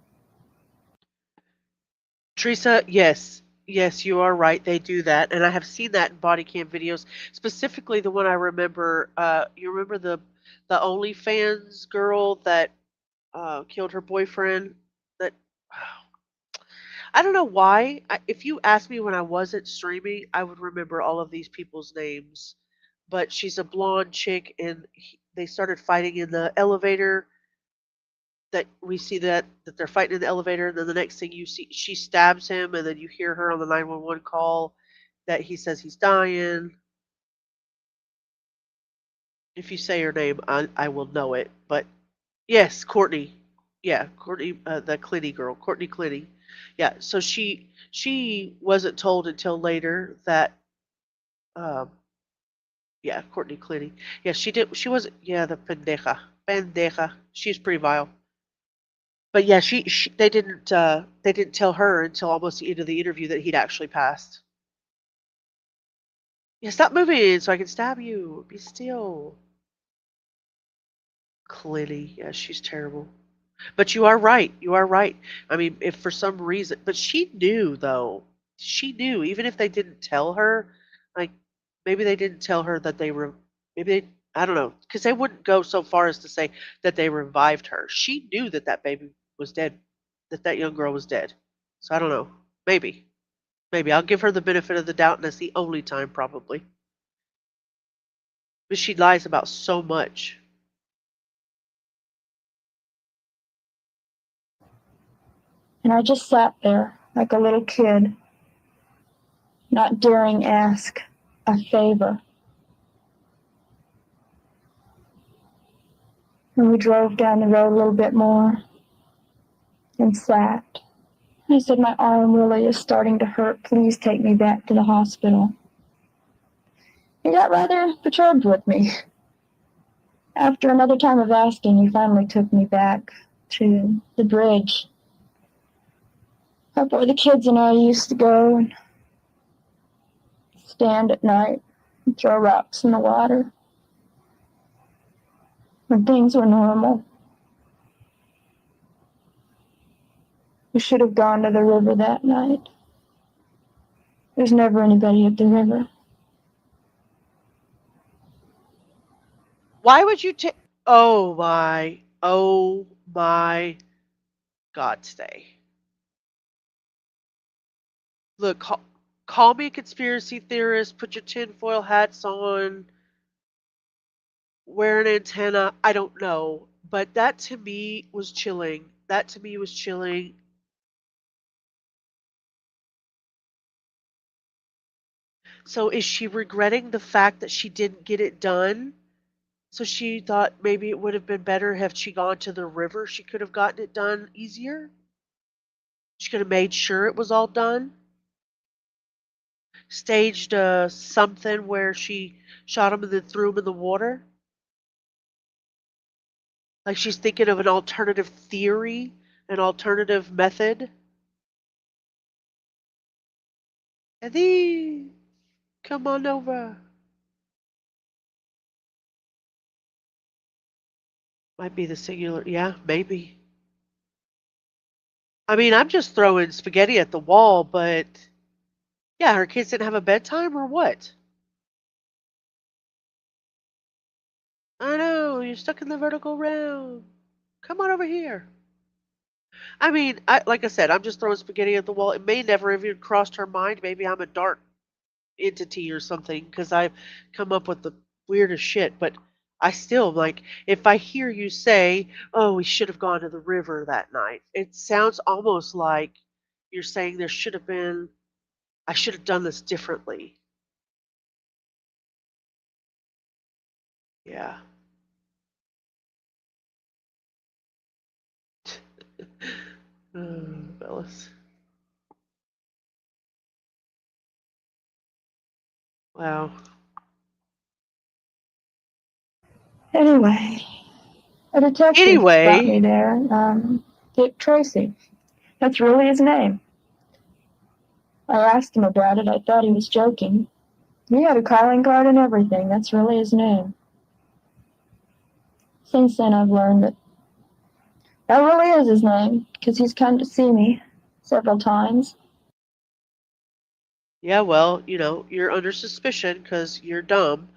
D: Teresa, yes, Yes, you are right. They do that, and I have seen that in body cam videos. Specifically, the one I remember. You remember the OnlyFans girl that killed her boyfriend? That I don't know why. If you asked me when I wasn't streaming, I would remember all of these people's names. But she's a blonde chick, and they started fighting in the elevator. That we see that they're fighting in the elevator, and then the next thing you see, she stabs him, and then you hear her on the 911 call that he says he's dying. If you say her name, I will know it. But yes, Courtney. Yeah, Courtney, the Clinty girl, Courtney Clinty. Yeah, so she wasn't told until later that um, yeah, Courtney Clinty. Yeah, she did. She wasn't. Yeah, the pendeja. She's pretty vile. But yeah, she they didn't tell her until almost the end of the interview that he'd actually passed. Yeah, stop moving so I can stab you. Be still. Clinty. Yeah, she's terrible. But you are right. You are right. I mean, if for some reason, but she knew though. She knew, even if they didn't tell her, like maybe they didn't tell her that they were, maybe they, I don't know, because they wouldn't go so far as to say that they revived her. She knew that that baby was dead, that that young girl was dead. So I don't know. Maybe, maybe I'll give her the benefit of the doubt, and that's the only time probably. But she lies about so much.
E: And I just sat there like a little kid, not daring ask a favor. And we drove down the road a little bit more and sat. I said, my arm really is starting to hurt. Please take me back to the hospital. He got rather perturbed with me. After another time of asking, he finally took me back to the bridge up where the kids and I used to go and stand at night and throw rocks in the water when things were normal. We should have gone to the river that night. There's never anybody at the river.
D: Why would you take? Oh my God, stay. Look, call me a conspiracy theorist, put your tinfoil hats on, wear an antenna. I don't know. But that to me was chilling. That to me was chilling. So is she regretting the fact that she didn't get it done? So she thought maybe it would have been better had she gone to the river. She could have gotten it done easier. She could have made sure it was all done. Staged something where she shot him and then threw him in the water. Like she's thinking of an alternative theory, an alternative method. Eddie, come on over. Might be the singular. Yeah, maybe. I mean, I'm just throwing spaghetti at the wall, but yeah, her kids didn't have a bedtime or what? I know, you're stuck in the vertical realm. Come on over here. I mean, like I said, I'm just throwing spaghetti at the wall. It may never have even crossed her mind. Maybe I'm a dark entity or something because I've come up with the weirdest shit. But I still like if I hear you say, "Oh, we should have gone to the river that night," it sounds almost like you're saying there should have been. I should have done this differently. Yeah. Bellis. Wow.
E: Anyway, a detective brought me
D: Anyway,
E: there, Dick Tracy. That's really his name. I asked him about it. I thought he was joking. He had a calling card and everything. That's really his name. Since then, I've learned that that really is his name, because he's come to see me several times.
D: Yeah, well, you're under suspicion because you're dumb.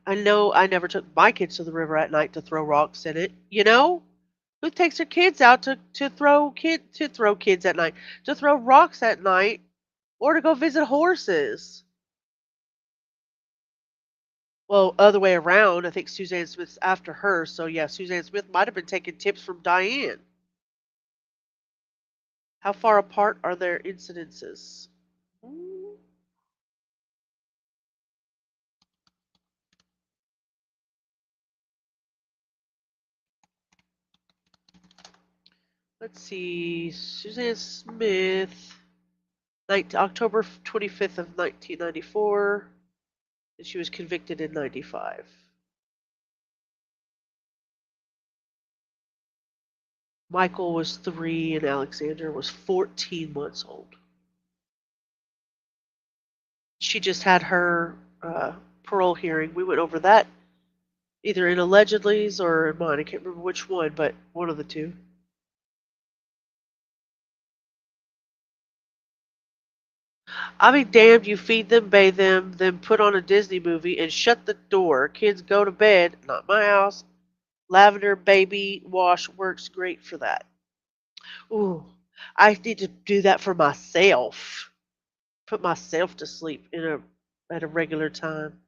D: I know I never took my kids to the river at night to throw rocks in it. Who takes their kids out to throw kids at night, to throw rocks at night, or to go visit horses? Well, other way around. I think Suzanne Smith's after her, so yeah, Suzanne Smith might have been taking tips from Diane. How far apart are their incidences? Mm, Let's see. Suzanne Smith, October 25th of 1994, and she was convicted in 95. Michael was 3 and Alexander was 14 months old. She just had her parole hearing. We went over that either in Allegedly's or in mine. I can't remember which one, but one of the two. I mean, damned, you feed them, bathe them, then put on a Disney movie and shut the door. Kids go to bed. Not my house. Lavender baby wash works great for that. Ooh, I need to do that for myself. Put myself to sleep at a regular time.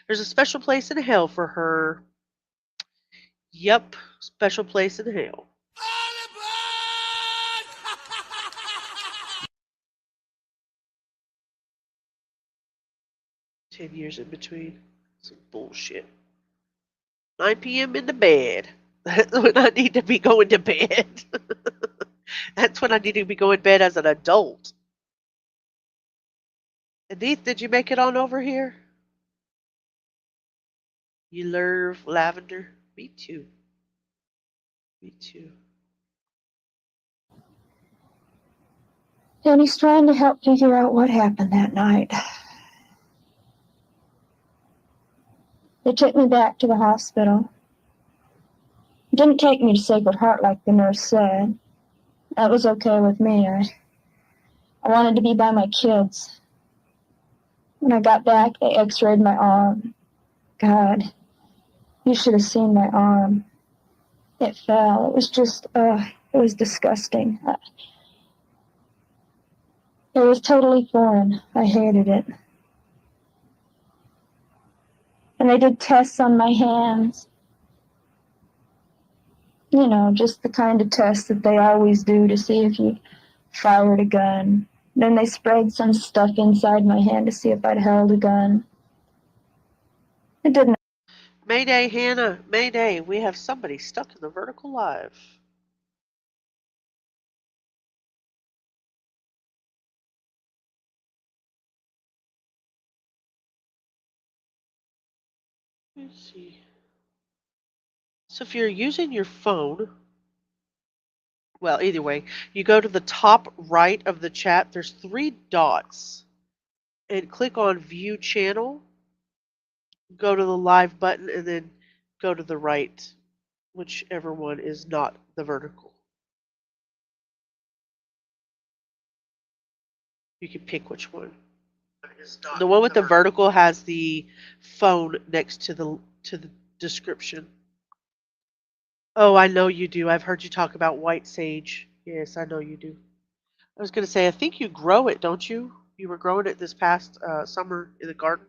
D: There's a special place in hell for her. Yep, special place in hell. 10 years in between. Some bullshit. 9 p.m. in the bed. That's when I need to be going to bed. That's when I need to be going to bed as an adult. Edith, did you make it on over here? You love lavender? Me too. Me too.
E: And he's trying to help figure out what happened that night. They took me back to the hospital. It didn't take me to Sacred Heart like the nurse said. That was okay with me. I wanted to be by my kids. When I got back, they x-rayed my arm. God, you should have seen my arm. It fell. It was just, it was disgusting. It was totally foreign. I hated it. And they did tests on my hands. Just the kind of tests that they always do to see if you fired a gun. Then they sprayed some stuff inside my hand to see if I'd held a gun. It didn't.
D: Mayday, Hannah. Mayday. We have somebody stuck in the vertical live. Let's see. So if you're using your phone, well, either way, you go to the top right of the chat. There's 3 dots, and click on View Channel. Go to the live button, and then go to the right, whichever one is not the vertical. You can pick which one. The one with the vertical has the phone next to the description. Oh, I know you do. I've heard you talk about white sage. Yes, I know you do. I was going to say, I think you grow it, don't you? You were growing it this past summer in the garden.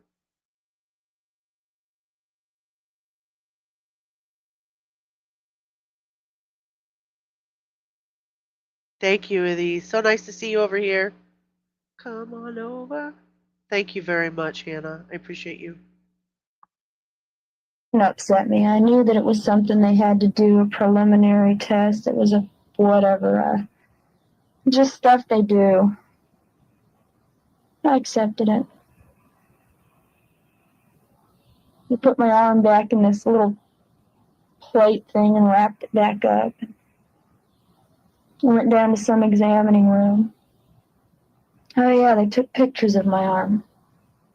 D: Thank you, Edie. So nice to see you over here. Come on over. Thank you very much, Hannah. I appreciate you.
E: Upset me. I knew that it was something they had to do, a preliminary test. It was a whatever, just stuff they do. I accepted it. They put my arm back in this little plate thing and wrapped it back up. I went down to some examining room. Oh yeah, they took pictures of my arm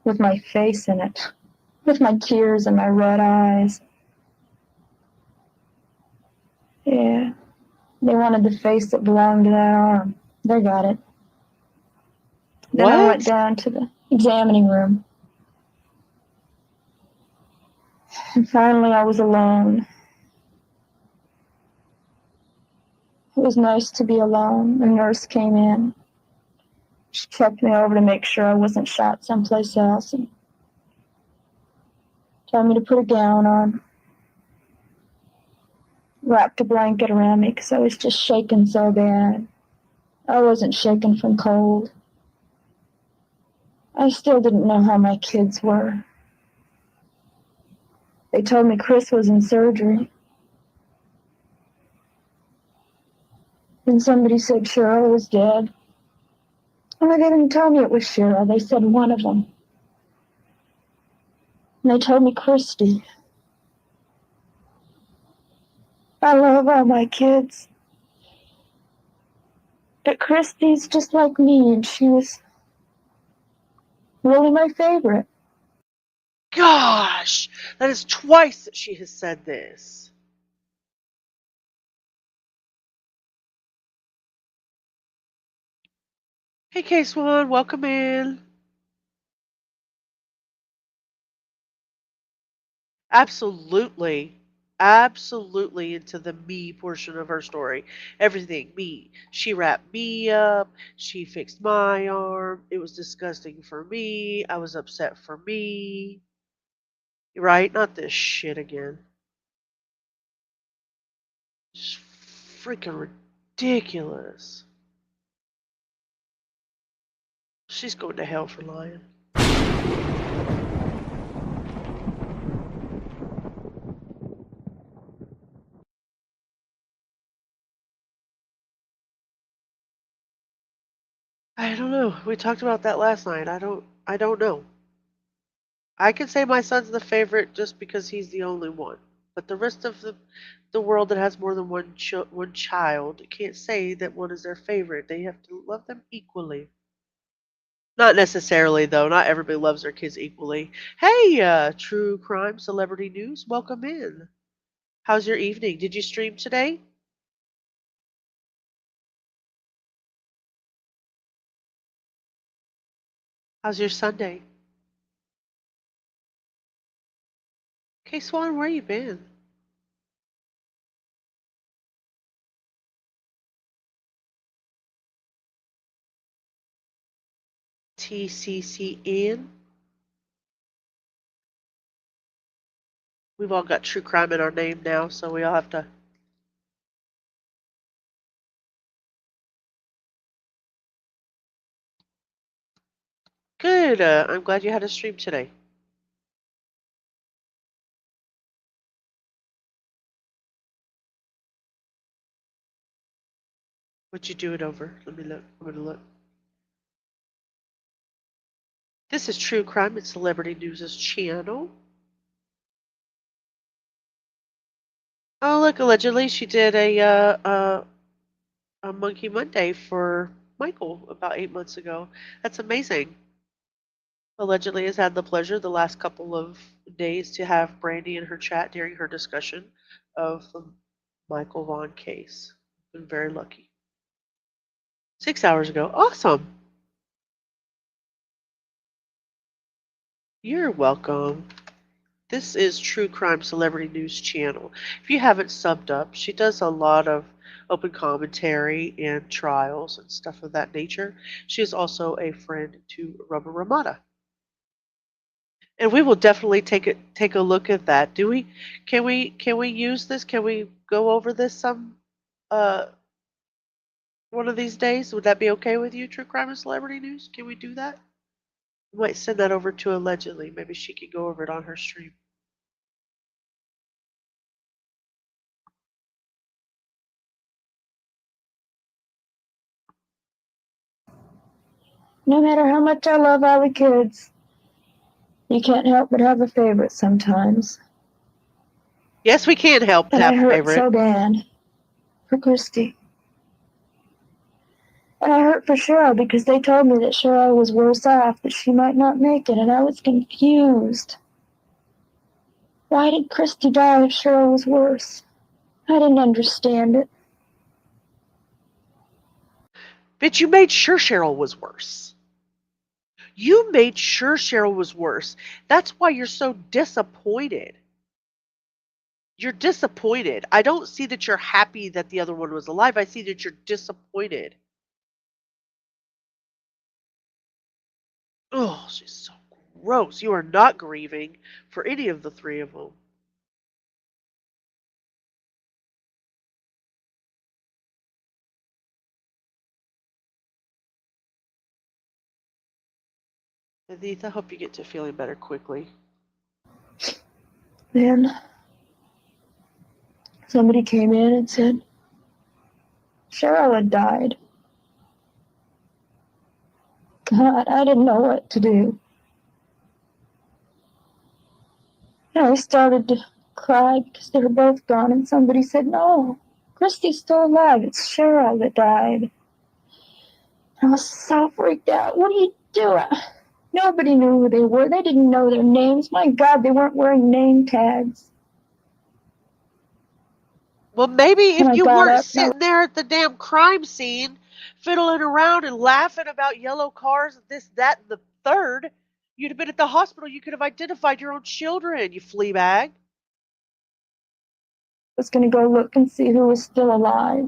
E: with my face in it, with my tears and my red eyes. Yeah, they wanted the face that belonged to that arm. They got it. Then I went
D: What?
E: down to the examining room. And finally, I was alone. It was nice to be alone. The nurse came in. She checked me over to make sure I wasn't shot someplace else and told me to put a gown on. Wrapped a blanket around me because I was just shaking so bad. I wasn't shaking from cold. I still didn't know how my kids were. They told me Chris was in surgery. Then somebody said Cheryl was dead. And they didn't tell me it was Cheryl. They said one of them. And they told me Christie. I love all my kids. But Christie's just like me, and she was really my favorite.
D: Gosh, that is twice that she has said this. Hey, K-Swan, welcome in. Absolutely. Absolutely into the me portion of her story. Everything, me. She wrapped me up. She fixed my arm. It was disgusting for me. I was upset for me. Right? Not this shit again. Just freaking ridiculous. She's going to hell for lying. I don't know. We talked about that last night. I don't know. I can say my son's the favorite just because he's the only one. But the rest of the world that has more than one child can't say that one is their favorite. They have to love them equally. Not necessarily though. Not everybody loves their kids equally. Hey, true crime celebrity news. Welcome in. How's your evening? Did you stream today? How's your Sunday? Okay, Swan, where you been? TCCN. We've all got true crime in our name now, so we all have to. Good. I'm glad you had a stream today. What'd you do it over? Let me look. I'm gonna look. This is True Crime and Celebrity News' channel. Oh, look! Allegedly, she did a Monkey Monday for Michael about 8 months ago. That's amazing. Allegedly has had the pleasure the last couple of days to have Brandy in her chat during her discussion of the Michael Vaughn case. Been very lucky. 6 hours ago. Awesome. You're welcome. This is True Crime Celebrity News channel. If you haven't subbed up, she does a lot of open commentary and trials and stuff of that nature. She is also a friend to Rubber Ramada. And we will definitely take a look at that. Can we use this? Can we go over this some uh one of these days? Would that be okay with you, True Crime and Celebrity News? Can we do that? We might send that over to Allegedly. Maybe she can go over it on her stream.
E: No matter how much I love all the kids, you can't help but have a favorite sometimes.
D: Yes, we can help
E: And
D: have
E: I
D: a
E: hurt
D: favorite.
E: so bad for Christy. And I hurt for Cheryl because they told me that Cheryl was worse off, that she might not make it, and I was confused. Why did Christy die if Cheryl was worse? I didn't understand it.
D: But you made sure Cheryl was worse. You made sure Cheryl was worse. That's why you're so disappointed. You're disappointed. I don't see that you're happy that the other one was alive. I see that you're disappointed. Oh, she's so gross. You are not grieving for any of the three of them. Edith, I hope you get to feeling better quickly.
E: Then somebody came in and said Cheryl had died. God, I didn't know what to do. And I started to cry because they were both gone, and somebody said, no, Christie's still alive. It's Cheryl that died. I was so freaked out. What are you doing? Nobody knew who they were. They didn't know their names. My God, they weren't wearing name tags.
D: Well, maybe
E: And
D: if
E: I
D: you
E: got
D: weren't
E: up and
D: sitting there at the damn crime scene, fiddling around and laughing about yellow cars, this, that, and the third, you'd have been at the hospital. You could have identified your own children, you flea bag.
E: was going to go look and see who was still alive.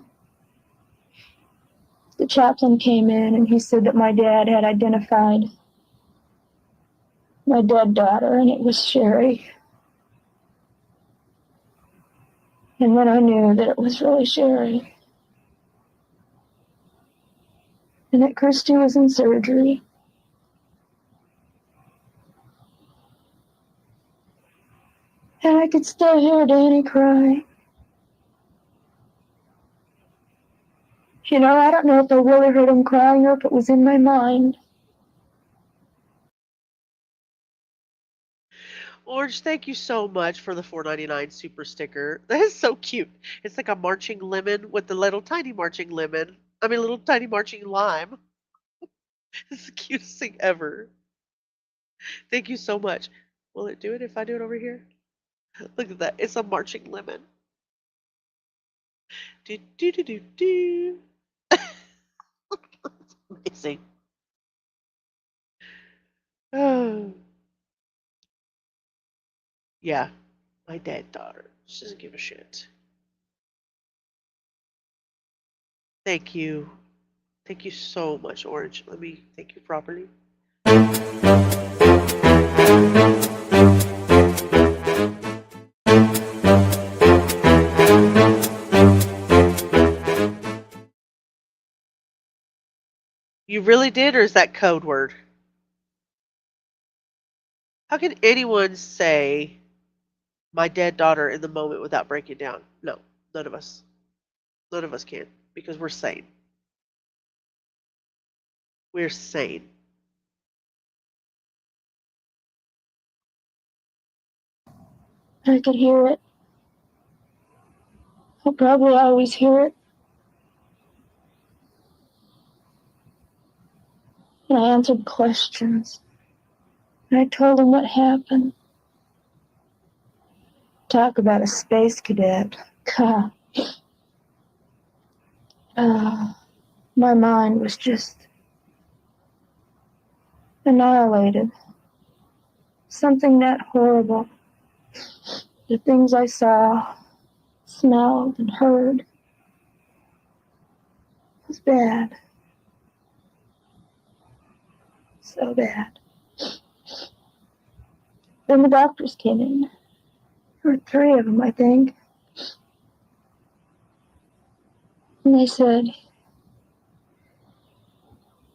E: The chaplain came in and he said that my dad had identified my dead daughter, and it was Sherry. And then I knew that it was really Sherry. And that Christie was in surgery. And I could still hear Danny cry. You know, I don't know if I really heard him crying or if it was in my mind.
D: Orange, thank you so much for the $4.99 super sticker. That is so cute. It's like a marching lemon with the little tiny marching lemon. I mean, little tiny marching lime. It's the cutest thing ever. Thank you so much. Will it do it if I do it over here? Look at that. It's a marching lemon. Do, do, do, do, do. Amazing. Oh, yeah. My dead daughter. She doesn't give a shit. Thank you. Thank you so much, Orange. Let me thank you properly. You really did, or is that code word? How can anyone say my dead daughter in the moment without breaking down? No, none of us. None of us can because we're sane. We're sane.
E: I could hear it. I'll probably always hear it. And I answered questions. And I told him what happened. Talk about a space cadet. God. My mind was just annihilated. Something that horrible. The things I saw, smelled, and heard was bad. So bad. Then the doctors came in. There were 3 of them, I think. And they said,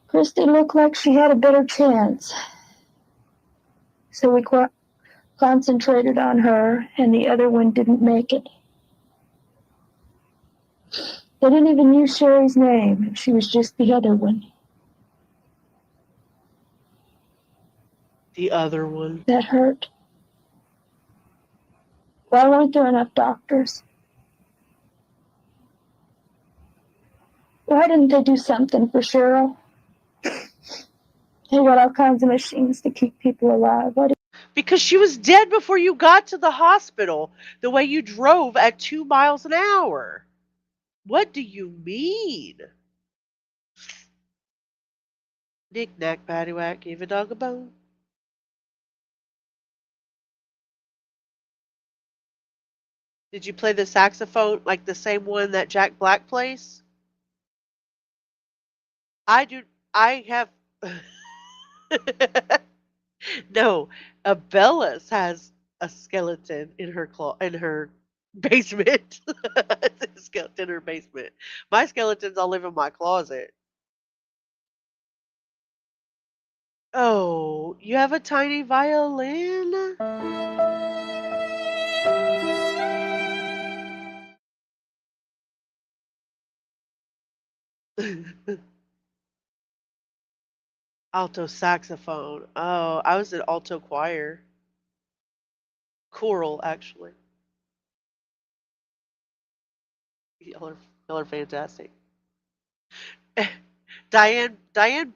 E: Christie looked like she had a better chance. So we concentrated on her, and the other one didn't make it. They didn't even use Sherry's name. She was just the other one.
D: The other one.
E: That hurt. Why weren't there enough doctors? Why didn't they do something for Cheryl? They got all kinds of machines to keep people alive.
D: Because she was dead before you got to the hospital, the way you drove at 2 miles an hour. What do you mean? Knick-knack, paddywhack, give a dog a bone. Did you play the saxophone like the same one that Jack Black plays? I do. I have. No, Bellis has a skeleton in her basement. A skeleton in her basement. My skeletons all live in my closet. Oh, you have a tiny violin? Alto saxophone. Oh, I was in alto choir. Choral, actually. Y'all are fantastic. Diane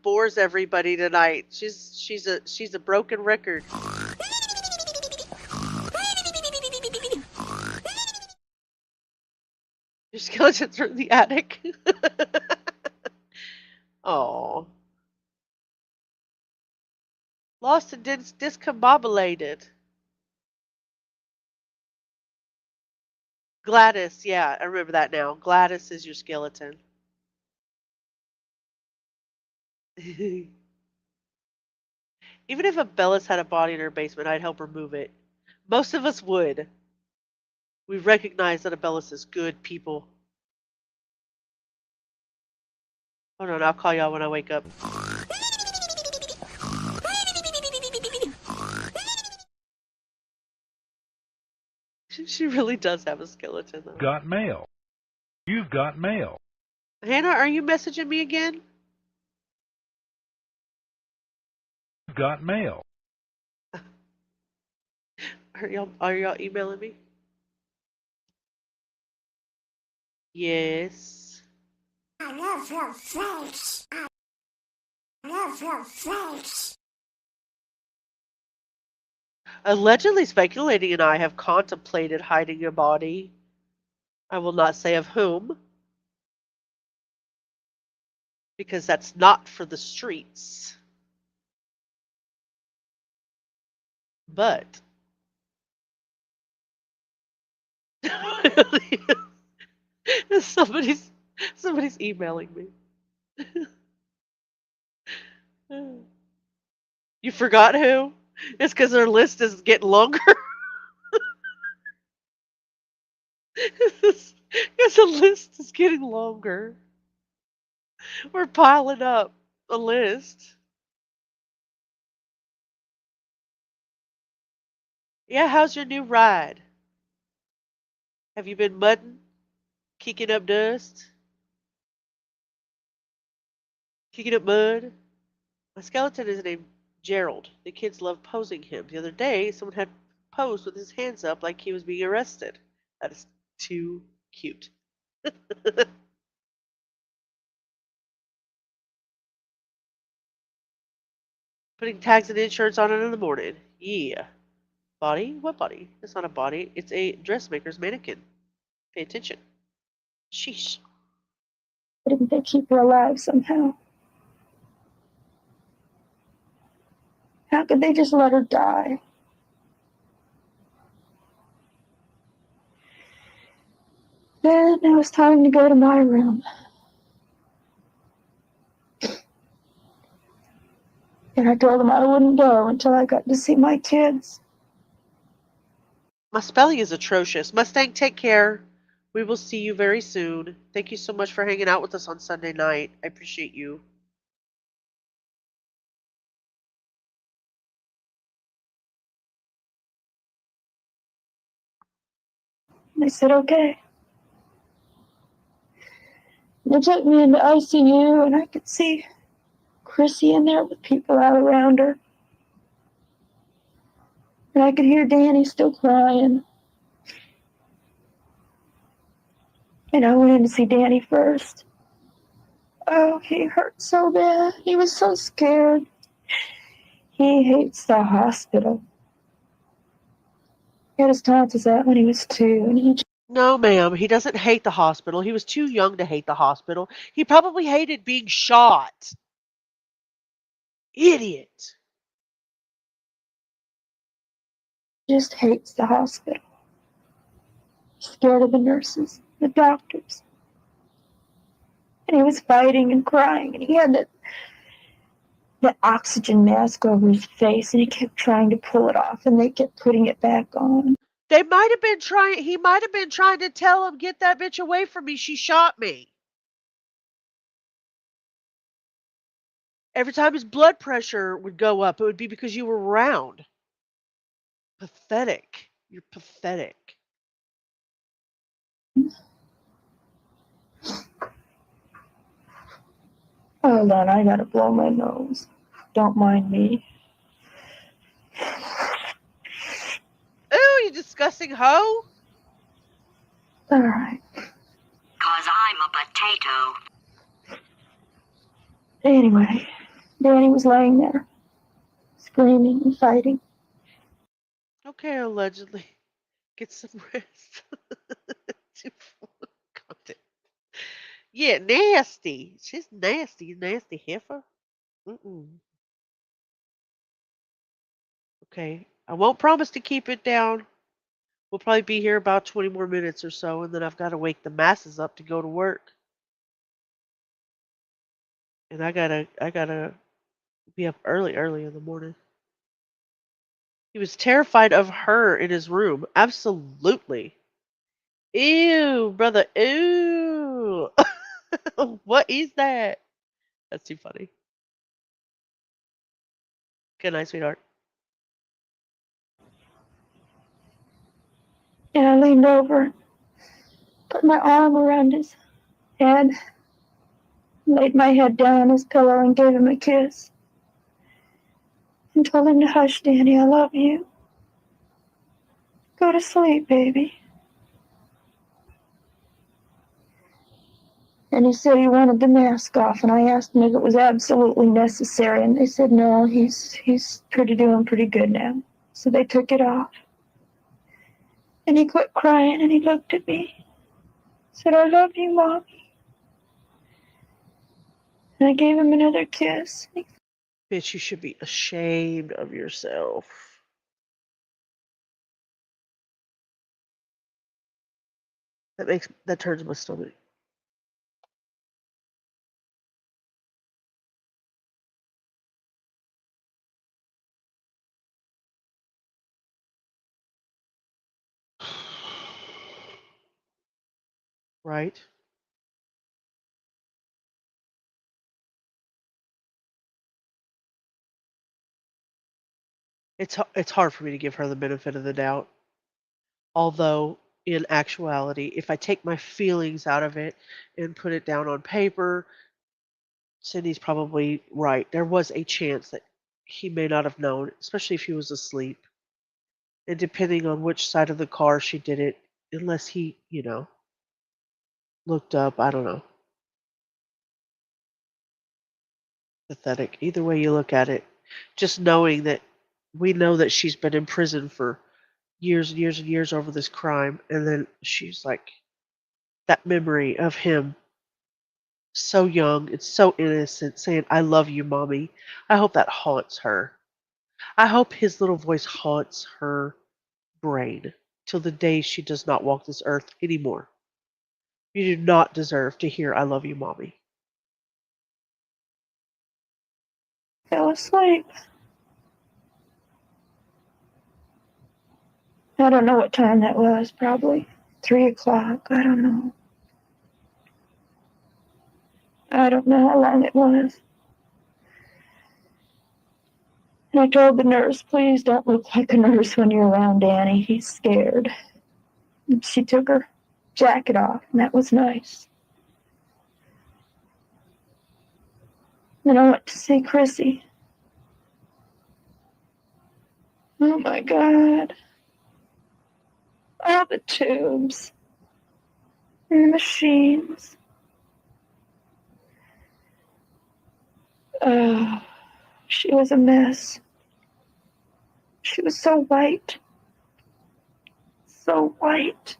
D: bores everybody tonight. She's a broken record. Your skeletons are in the attic. Oh, lost and discombobulated. Gladys, yeah, I remember that now. Gladys is your skeleton. Even if a Bellis had a body in her basement, I'd help her move it. Most of us would. We recognize that a Bellis is good people. Hold on, I'll call y'all when I wake up. She really does have a skeleton, though.
F: Got mail. You've got mail.
D: Hannah, are you messaging me again?
F: You've got mail.
D: Are y'all emailing me? Yes.
G: I love your face. I love your face.
D: Allegedly, Speculating and I have contemplated hiding a body. I will not say of whom, because that's not for the streets. But somebody's emailing me. You forgot who? It's because their list is getting longer. Because the list is getting longer. We're piling up a list. Yeah, how's your new ride? Have you been mudding? Kicking up dust? Kicking up mud? My skeleton is named Gerald. The kids love posing him. The other day, someone had posed with his hands up like he was being arrested. That is too cute. Putting tags and insurance on it in the morning. Yeah. Body? What body? It's not a body. It's a dressmaker's mannequin. Pay attention. Sheesh.
E: Didn't they keep her alive somehow? How could they just let her die? Then it was time to go to my room. And I told them I wouldn't go until I got to see my kids.
D: My spelling is atrocious. Mustang, take care. We will see you very soon. Thank you so much for hanging out with us on Sunday night. I appreciate you.
E: They said, okay. They took me into ICU, and I could see Chrissy in there with people all around her. And I could hear Danny still crying. And I went in to see Danny first. Oh, he hurt so bad. He was so scared. He hates the hospital. He had his tonsils out when he was 2, and he
D: No, ma'am. He doesn't hate the hospital. He was too young to hate the hospital. He probably hated being shot. Idiot.
E: Just hates the hospital. Scared of the nurses, the doctors. And he was fighting and crying, and he had that oxygen mask over his face, and he kept trying to pull it off, and they kept putting it back on.
D: He might have been trying to tell him, get that bitch away from me. She shot me. Every time his blood pressure would go up, it would be because you were around. Pathetic. You're pathetic.
E: Hold on, I gotta blow my nose. Don't mind me.
D: Ooh, you disgusting hoe.
E: Alright.
B: 'Cause I'm a potato.
E: Anyway, Danny was laying there, screaming and fighting.
D: Okay, allegedly. Get some rest. Content. Yeah, nasty. She's nasty, you nasty heifer. Mm-mm. Okay, I won't promise to keep it down. We'll probably be here about 20 more minutes or so, and then I've got to wake the masses up to go to work. And I gotta be up early in the morning. He was terrified of her in his room. Absolutely. Ew, brother. Ew. What is that? That's too funny. Good night, sweetheart.
E: And I leaned over, put my arm around his head, laid my head down on his pillow and gave him a kiss. And told him to hush, Danny, I love you. Go to sleep, baby. And he said he wanted the mask off, and I asked him if it was absolutely necessary, and they said no, he's doing pretty good now. So they took it off. And he quit crying, and he looked at me, said, I love you, Mommy. And I gave him another kiss.
D: Bitch, you should be ashamed of yourself. That turns my stomach. Right? It's hard for me to give her the benefit of the doubt. Although in actuality, if I take my feelings out of it and put it down on paper, Cindy's probably right. There was a chance that he may not have known, especially if he was asleep. And depending on which side of the car she did it, unless he, looked up, I don't know. Pathetic. Either way you look at it, just knowing that we know that she's been in prison for years and years and years over this crime, and then she's like that memory of him so young and so innocent saying, I love you, Mommy. I hope that haunts her. I hope his little voice haunts her brain till the day she does not walk this earth anymore. You do not deserve to hear I love you, Mommy.
E: Fell asleep. I don't know what time that was, probably 3 o'clock. I don't know. I don't know how long it was. And I told the nurse, please don't look like a nurse when you're around Danny. He's scared. And she took her jacket off, and that was nice. Then I went to see Chrissy. Oh my God. All the tubes and the machines. Oh, she was a mess. She was so white. So white.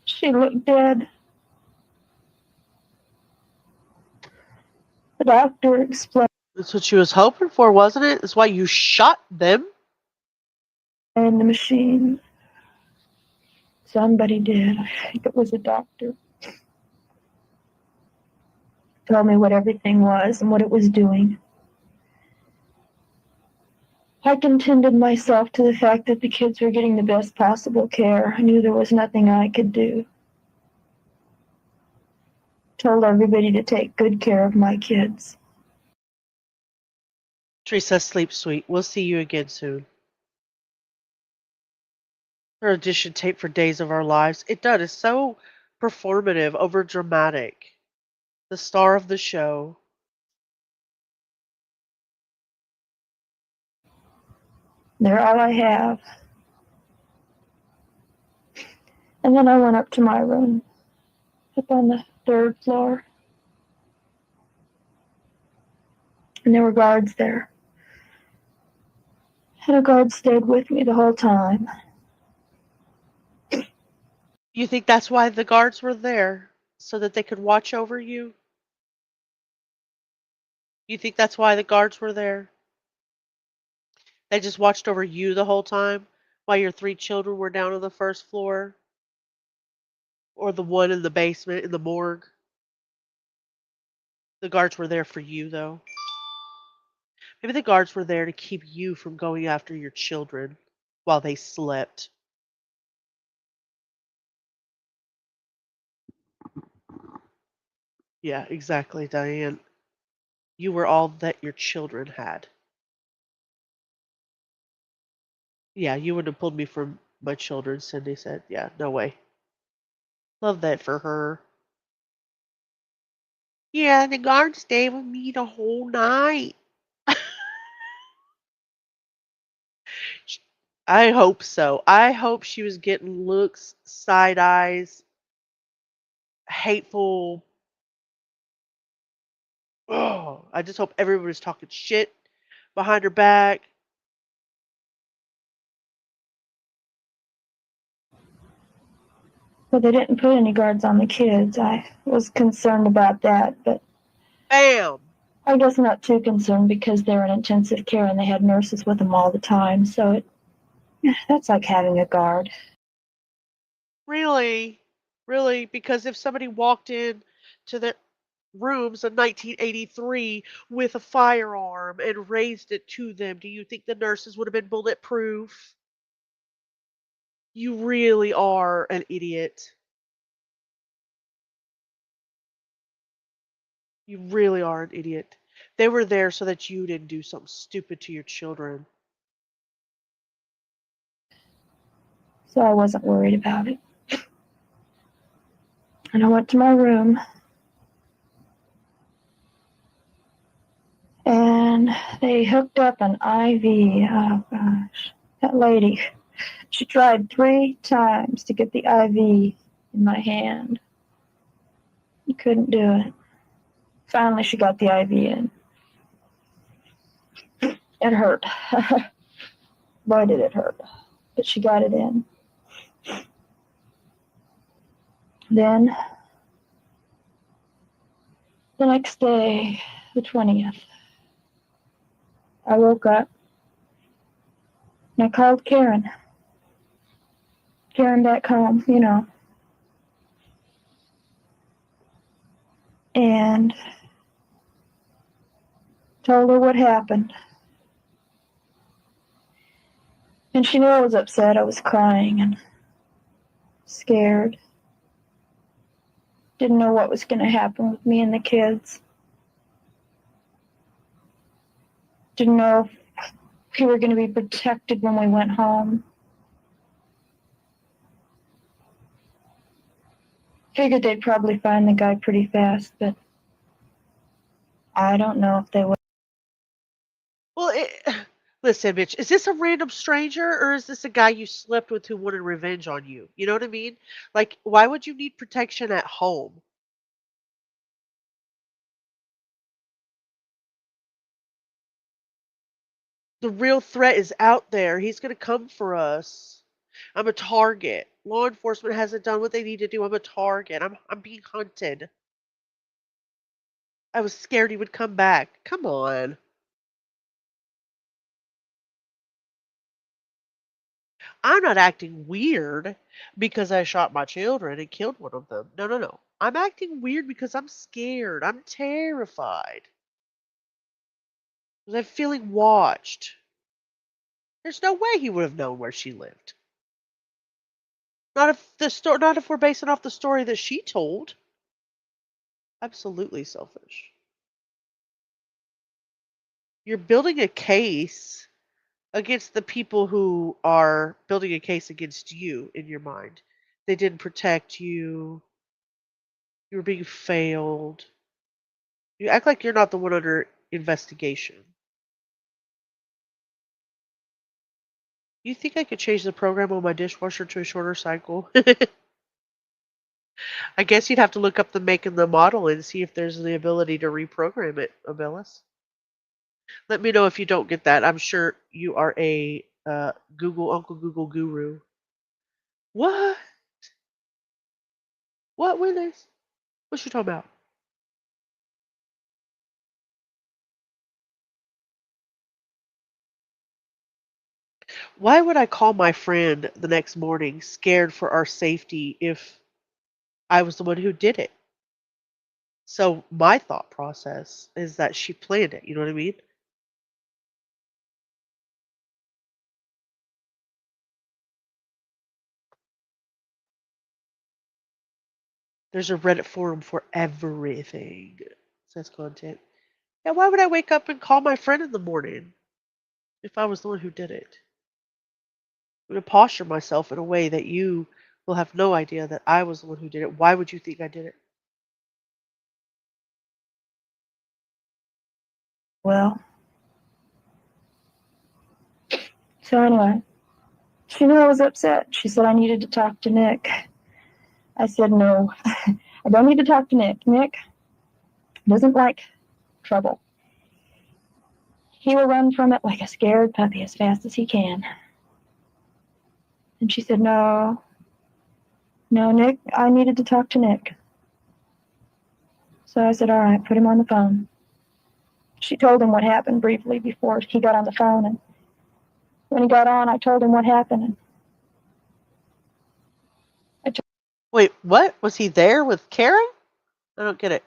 E: She looked dead. The doctor explained
D: That's what she was hoping for, wasn't it? That's why you shot them.
E: the machine. Somebody did. I think it was a doctor. Told me what everything was and what it was doing. I contented myself to the fact that the kids were getting the best possible care. I knew there was nothing I could do. Told everybody to take good care of my kids.
D: Teresa, sleep sweet. We'll see you again soon. Her audition tape for Days of Our Lives. It does. It's so performative, over dramatic. The star of the show.
E: They're all I have. And then I went up to my room, up on the 3rd floor. And there were guards there. And a guard stayed with me the whole time.
D: You think that's why the guards were there? So that they could watch over you? You think that's why the guards were there? They just watched over you the whole time while your 3 children were down on the 1st floor? Or the one in the basement in the morgue? The guards were there for you, though. Maybe the guards were there to keep you from going after your children while they slept. Yeah, exactly, Diane. You were all that your children had. Yeah, you wouldn't have pulled me from my children, Cindy said. Yeah, no way. Love that for her. Yeah, the guards stayed with me the whole night. I hope so. I hope she was getting looks, side eyes, hateful. Oh, I just hope everybody was talking shit behind her back.
E: But they didn't put any guards on the kids. I was concerned about that, but
D: Bam!
E: I guess not too concerned because they're in intensive care and they had nurses with them all the time. So that's like having a guard.
D: Really? Really? Because if somebody walked in to the rooms in 1983 with a firearm and raised it to them, do you think the nurses would have been bulletproof? You really are an idiot. You really are an idiot. They were there so that you didn't do something stupid to your children.
E: So I wasn't worried about it. And I went to my room and they hooked up an IV. Oh gosh, that lady, she tried 3 times to get the IV in my hand. You couldn't do it. Finally, she got the IV in. It hurt. Boy, did it hurt. But she got it in. Then, the next day, the 20th, I woke up and I called Karen. Karen back home, and told her what happened. And she knew I was upset. I was crying and scared. Didn't know what was going to happen with me and the kids. Didn't know if we were going to be protected when we went home. Figured they'd probably find the guy pretty fast, but I don't know if they would.
D: Well, listen, Mitch, is this a random stranger or is this a guy you slept with who wanted revenge on you? You know what I mean? Like, why would you need protection at home? The real threat is out there. He's going to come for us. I'm a target. Law enforcement hasn't done what they need to do. I'm a target. I'm being hunted. I was scared he would come back. Come on. I'm not acting weird because I shot my children and killed one of them. No, no, no. I'm acting weird because I'm scared. I'm terrified. Because I'm feeling watched. There's no way he would have known where she lived. Not if we're basing off the story that she told. Absolutely selfish. You're building a case against the people who are building a case against you in your mind. They didn't protect you. You were being failed. You act like you're not the one under investigation. You think I could change the program on my dishwasher to a shorter cycle? I guess you'd have to look up the make and the model and see if there's the ability to reprogram it, Abellis. Let me know if you don't get that. I'm sure you are a Uncle Google guru. What? What, Willis? What you talking about? Why would I call my friend the next morning scared for our safety if I was the one who did it? So my thought process is that she planned it. You know what I mean? There's a Reddit forum for everything, says content. Yeah, why would I wake up and call my friend in the morning if I was the one who did it? I'm going to posture myself in a way that you will have no idea that I was the one who did it. Why would you think I did it?
E: Well, so anyway, she knew I was upset. She said I needed to talk to Nick. I said, no, I don't need to talk to Nick. Nick doesn't like trouble. He will run from it like a scared puppy as fast as he can. And she said, no, Nick, I needed to talk to Nick. So I said, all right, put him on the phone. She told him what happened briefly before he got on the phone. And when he got on, I told him what happened. And
D: Wait, what? Was he there with Karen? I don't get it.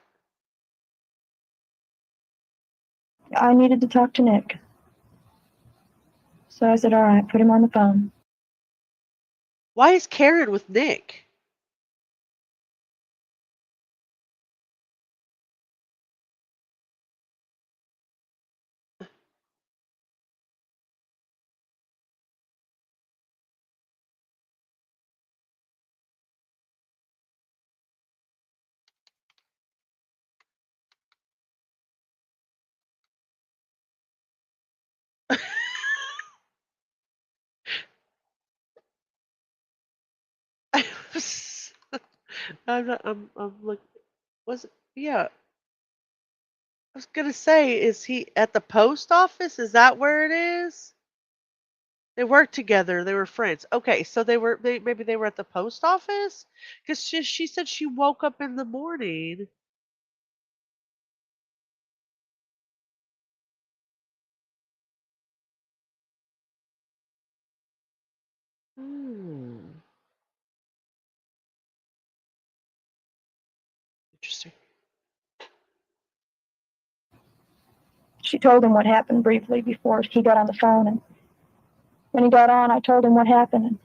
E: I needed to talk to Nick. So I said, all right, put him on the phone.
D: Why is Karen with Nick? I'm not, I'm like, was it? Yeah, I was gonna say, is he at the post office? Is that where it is? They worked together. They were friends. Okay, so maybe they were at the post office because she said she woke up in the morning. Hmm. Interesting.
E: She told him what happened briefly before he got on the phone. And when he got on, I told him what happened. And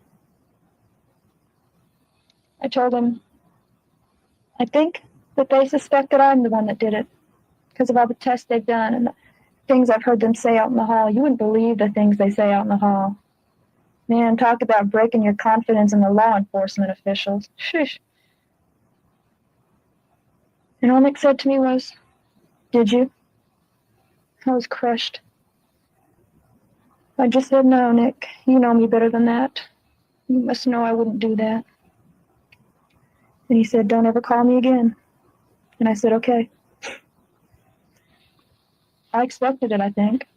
E: I told him, I think that they suspect that I'm the one that did it because of all the tests they've done and the things I've heard them say out in the hall. You wouldn't believe the things they say out in the hall. Man, talk about breaking your confidence in the law enforcement officials. Sheesh. And all Nick said to me was, did you? I was crushed. I just said, no, Nick, you know me better than that. You must know I wouldn't do that. And he said, don't ever call me again. And I said, okay. I expected it, I think.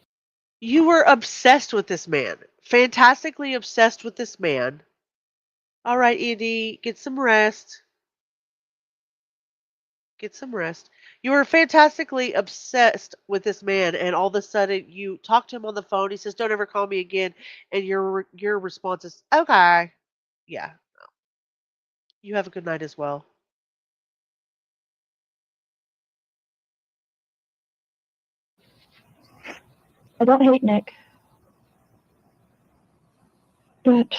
D: You were obsessed with this man. Fantastically obsessed with this man. All right, Andy, get some rest. Get some rest. You were fantastically obsessed with this man, and all of a sudden you talk to him on the phone. He says, "Don't ever call me again," and your response is, "Okay, yeah." You have a good night as well.
E: I don't hate Nick, but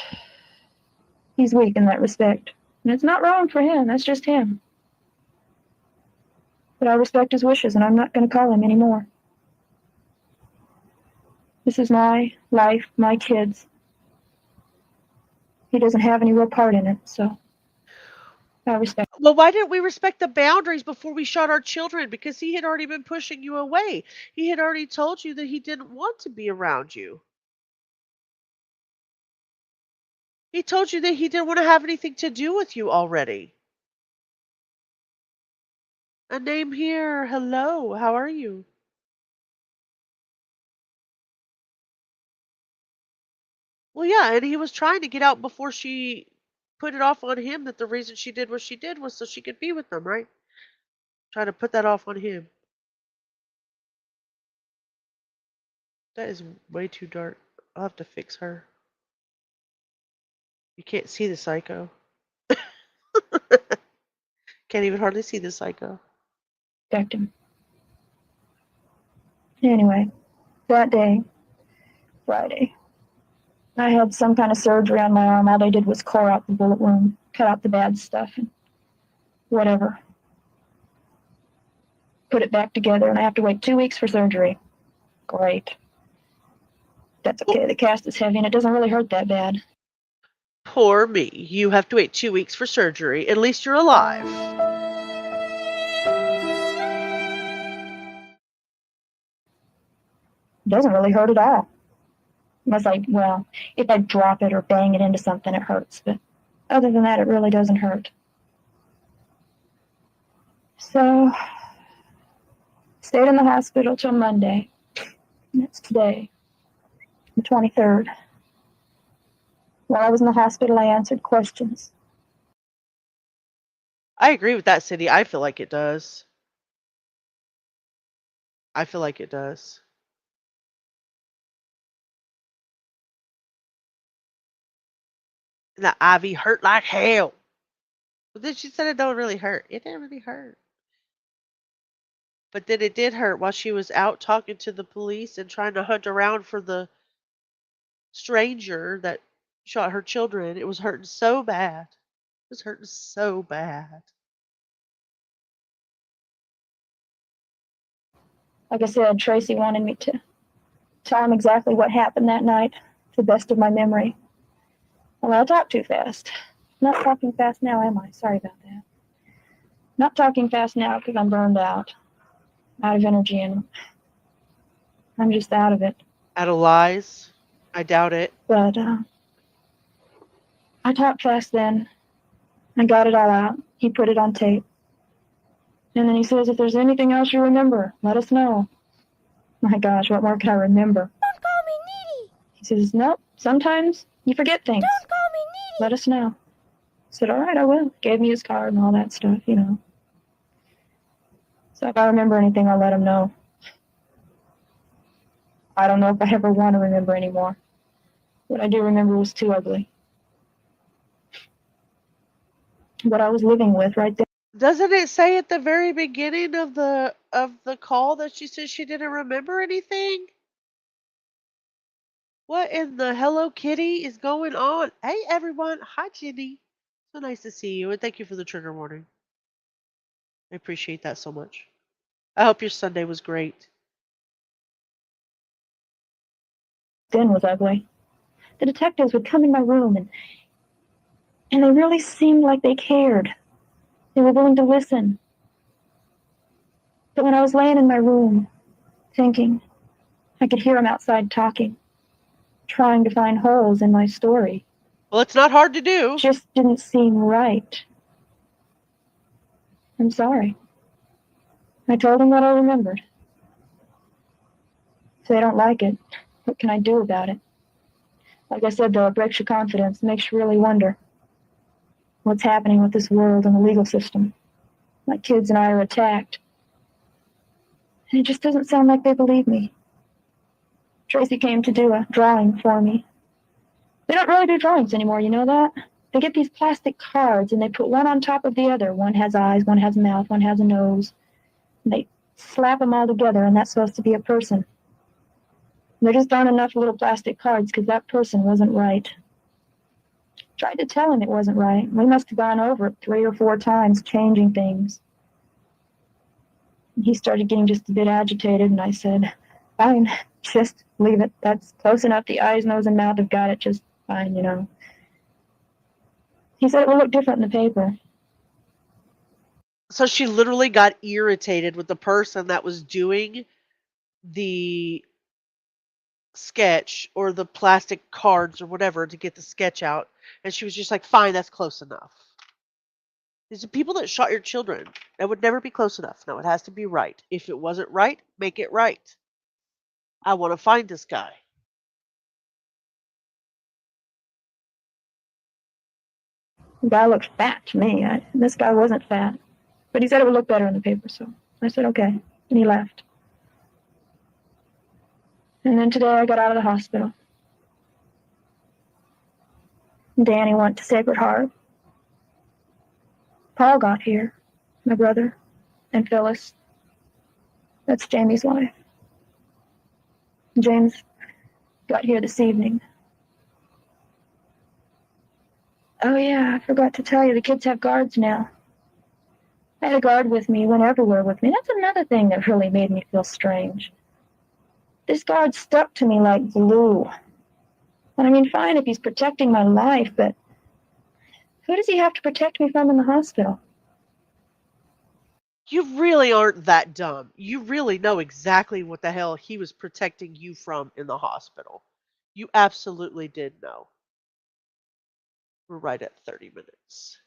E: he's weak in that respect. And it's not wrong for him, that's just him. But I respect his wishes, and I'm not going to call him anymore. This is my life, my kids. He doesn't have any real part in it, so I respect.
D: Well, why didn't we respect the boundaries before we shot our children? Because he had already been pushing you away. He had already told you that he didn't want to be around you. He told you that he didn't want to have anything to do with you already. A name here. Hello. How are you? Well, yeah, and he was trying to get out before she put it off on him that the reason she did what she did was so she could be with them, right? Trying to put that off on him. That is way too dark. I'll have to fix her. You can't see the psycho. Can't even hardly see the psycho.
E: Him. Anyway, that day, Friday, I had some kind of surgery on my arm. All they did was core out the bullet wound, cut out the bad stuff, and whatever. Put it back together, and I have to wait 2 weeks for surgery. Great. That's okay. The cast is heavy, and it doesn't really hurt that bad.
D: Poor me. You have to wait 2 weeks for surgery. At least you're alive.
E: It doesn't really hurt at all. Unless if I drop it or bang it into something, it hurts. But other than that, it really doesn't hurt. So, stayed in the hospital till Monday. And it's today, the 23rd. While I was in the hospital, I answered questions.
D: I agree with that, Cindy. I feel like it does. I feel like it does. And the IV hurt like hell. But then she said it don't really hurt. It didn't really hurt. But then it did hurt while she was out talking to the police and trying to hunt around for the stranger that shot her children. It was hurting so bad. It was hurting so bad.
E: Like I said, Tracy wanted me to tell him exactly what happened that night, to the best of my memory. Well, I talk too fast. Not talking fast now, am I? Sorry about that. Not talking fast now because I'm burned out of energy, and I'm just out of it.
D: Out of lies? I doubt it.
E: But I talked fast then. I got it all out. He put it on tape. And then he says, if there's anything else you remember, let us know. My gosh, what more could I remember?
G: Don't call me needy.
E: He says, nope, sometimes you forget things.
G: Don't call me needy.
E: Let us know. I said, all right, I will. Gave me his card and all that stuff, So if I remember anything, I'll let him know. I don't know if I ever want to remember anymore. What I do remember was too ugly. What I was living with right there.
D: Doesn't it say at the very beginning of the call that she said she didn't remember anything? What in the Hello Kitty is going on? Hey everyone, hi Jenny. So nice to see you, and thank you for the trigger warning. I appreciate that so much. I hope your Sunday was great.
E: Then was ugly. The detectives would come in my room and they really seemed like they cared. They were willing to listen. But when I was laying in my room, thinking, I could hear them outside talking, trying to find holes in my story.
D: Well, it's not hard to do.
E: It just didn't seem right. I'm sorry. I told them what I remembered. If they don't like it, what can I do about it? Like I said, though, it breaks your confidence, makes you really wonder what's happening with this world and the legal system. my kids and I are attacked. And it just doesn't sound like they believe me. Tracy came to do a drawing for me. They don't really do drawings anymore, you know that? They get these plastic cards and they put one on top of the other. One has eyes, one has a mouth, one has a nose. And they slap them all together, and that's supposed to be a person. And there just aren't enough little plastic cards because that person wasn't right. Tried to tell him it wasn't right. We must have gone over it 3 or 4 times, changing things. And he started getting just a bit agitated, and I said, fine, just leave it. That's close enough. The eyes, nose, and mouth have got it just fine, you know. He said it will look different in the paper.
D: So she literally got irritated with the person that was doing the sketch or the plastic cards or whatever to get the sketch out. And she was just like, fine, that's close enough. These are people that shot your children. That would never be close enough. No, it has to be right. If it wasn't right, make it right. I want to find this guy.
E: The guy looked fat to me. This guy wasn't fat. But he said it would look better in the paper, so I said, okay. And he left. And then today I got out of the hospital. Danny went to Sacred Heart. Paul got here, my brother, and Phyllis. That's Jamie's wife. James got here this evening. Oh yeah, I forgot to tell you, the kids have guards now. I had a guard with me, went everywhere with me. That's another thing that really made me feel strange. This guard stuck to me like glue. And I mean, fine if he's protecting my life, but who does he have to protect me from in the hospital?
D: You really aren't that dumb. You really know exactly what the hell he was protecting you from in the hospital. You absolutely did know. We're right at 30 minutes.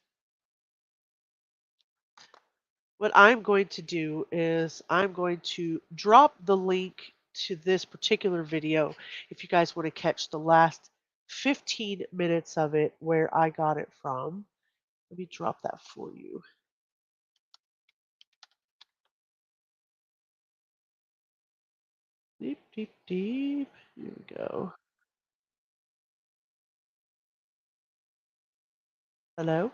D: What I'm going to do is I'm going to drop the link to this particular video if you guys want to catch the last 15 minutes of it where I got it from. Let me drop that for you. Deep, deep, deep. Here we go. Hello?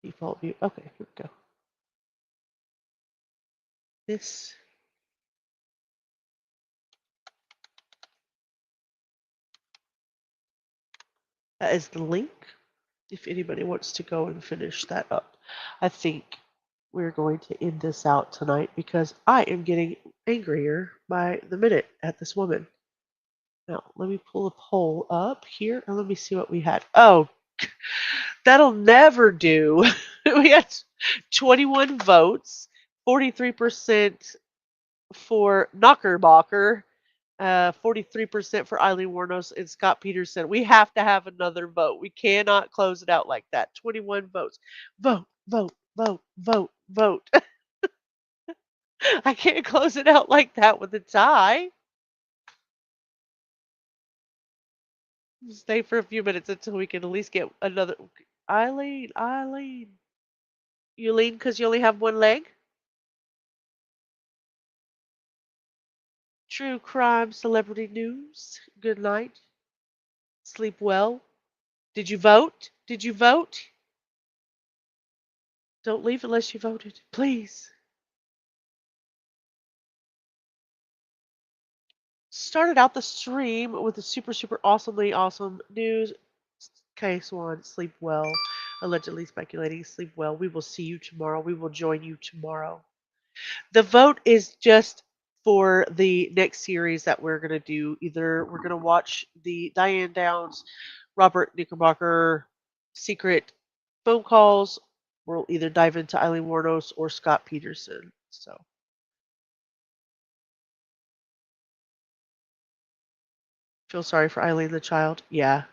D: Default view. Okay, here we go. This that is the link if anybody wants to go and finish that up. I think we're going to end this out tonight because I am getting angrier by the minute at this woman. Now, let me pull a poll up here and let me see what we had. Oh, that'll never do. We had 21 votes, 43% for Knockerbocker, 43% for Eileen Warnos and Scott Peterson. We have to have another vote. We cannot close it out like that. 21 votes. Vote, vote, vote, vote, vote. I can't close it out like that with a tie. Stay for a few minutes until we can at least get another. Eileen. You lean because you only have one leg? True crime, celebrity news. Good night. Sleep well. Did you vote? Did you vote? Don't leave unless you voted, please. Started out the stream with the super awesomely awesome news. Case one, sleep well. Allegedly speculating, sleep well. We will see you tomorrow. We will join you tomorrow. The vote is just for the next series that we're going to do. Either we're going to watch the Diane Downs, Robert Knickerbocker secret phone calls. We'll either dive into Eileen Warnos or Scott Peterson. So feel sorry for Eileen the child. Yeah.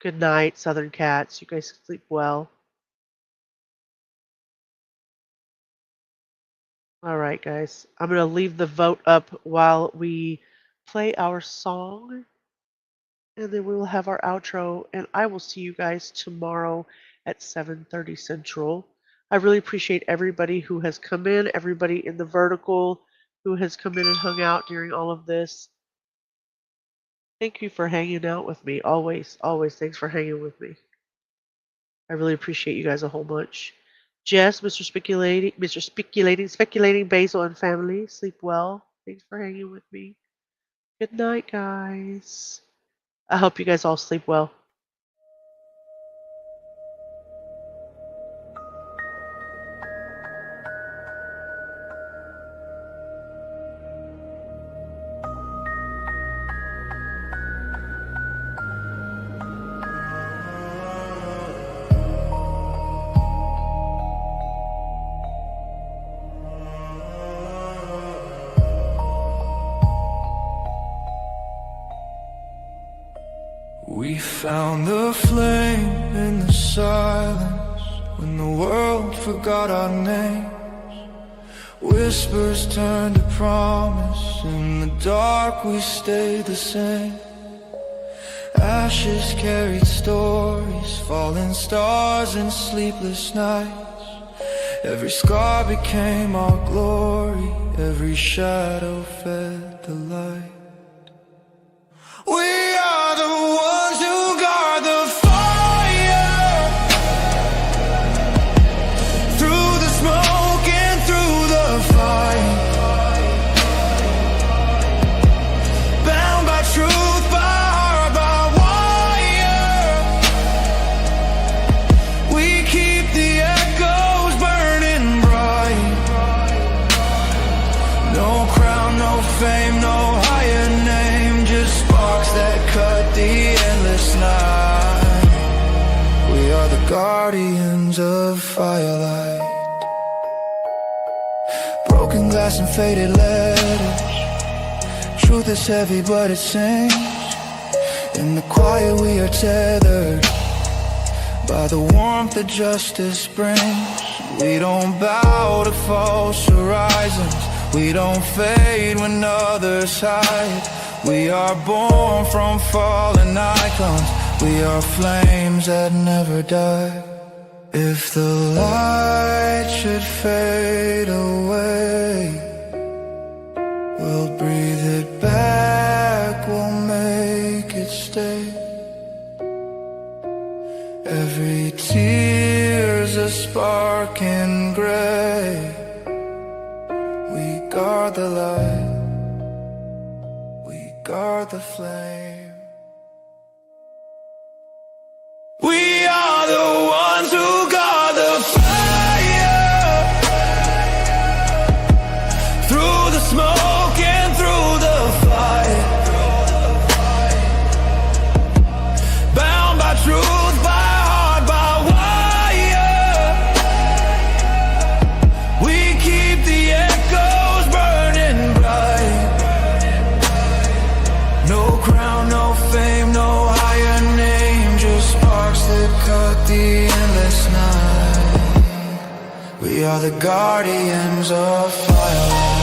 D: Good night, Southern Cats. You guys sleep well. All right, guys. I'm going to leave the vote up while we play our song. And then we will have our outro. And I will see you guys tomorrow at 7:30 Central. I really appreciate everybody who has come in, everybody in the vertical who has come in and hung out during all of this. Thank you for hanging out with me. Always, always thanks for hanging with me. I really appreciate you guys a whole bunch. Jess, Speculating, Basil, and family, sleep well. Thanks for hanging with me. Good night, guys. I hope you guys all sleep well.
A: We found the flame in the silence when the world forgot our names. Whispers turned to promise. In the dark we stayed the same. Ashes carried stories, falling stars and sleepless nights. Every scar became our glory, every shadow fed the light. We are the ones who guard the fire, through the smoke and through the fight, bound by truth, by heart, by wire. We keep the echoes burning bright. No crown, no fame, no higher name, just sparks that cut the endless night. We are the guardians of firelight. Broken glass and faded letters. Truth is heavy but it sings. In the quiet we are tethered by the warmth that justice brings. We don't bow to false horizons. We don't fade when others hide. We are born from fallen icons. We are flames that never die. If the light should fade away, we'll breathe it back, we'll make it stay. Every tear's a spark in gray. We guard the light, guard the flame. We are the ones who guard the fire, through the smoke and through the fight, bound by truth, by heart, by wire. We keep the echoes burning bright. No crown, no fame, no higher name, just sparks that cut the endless night. We are the guardians of firelight.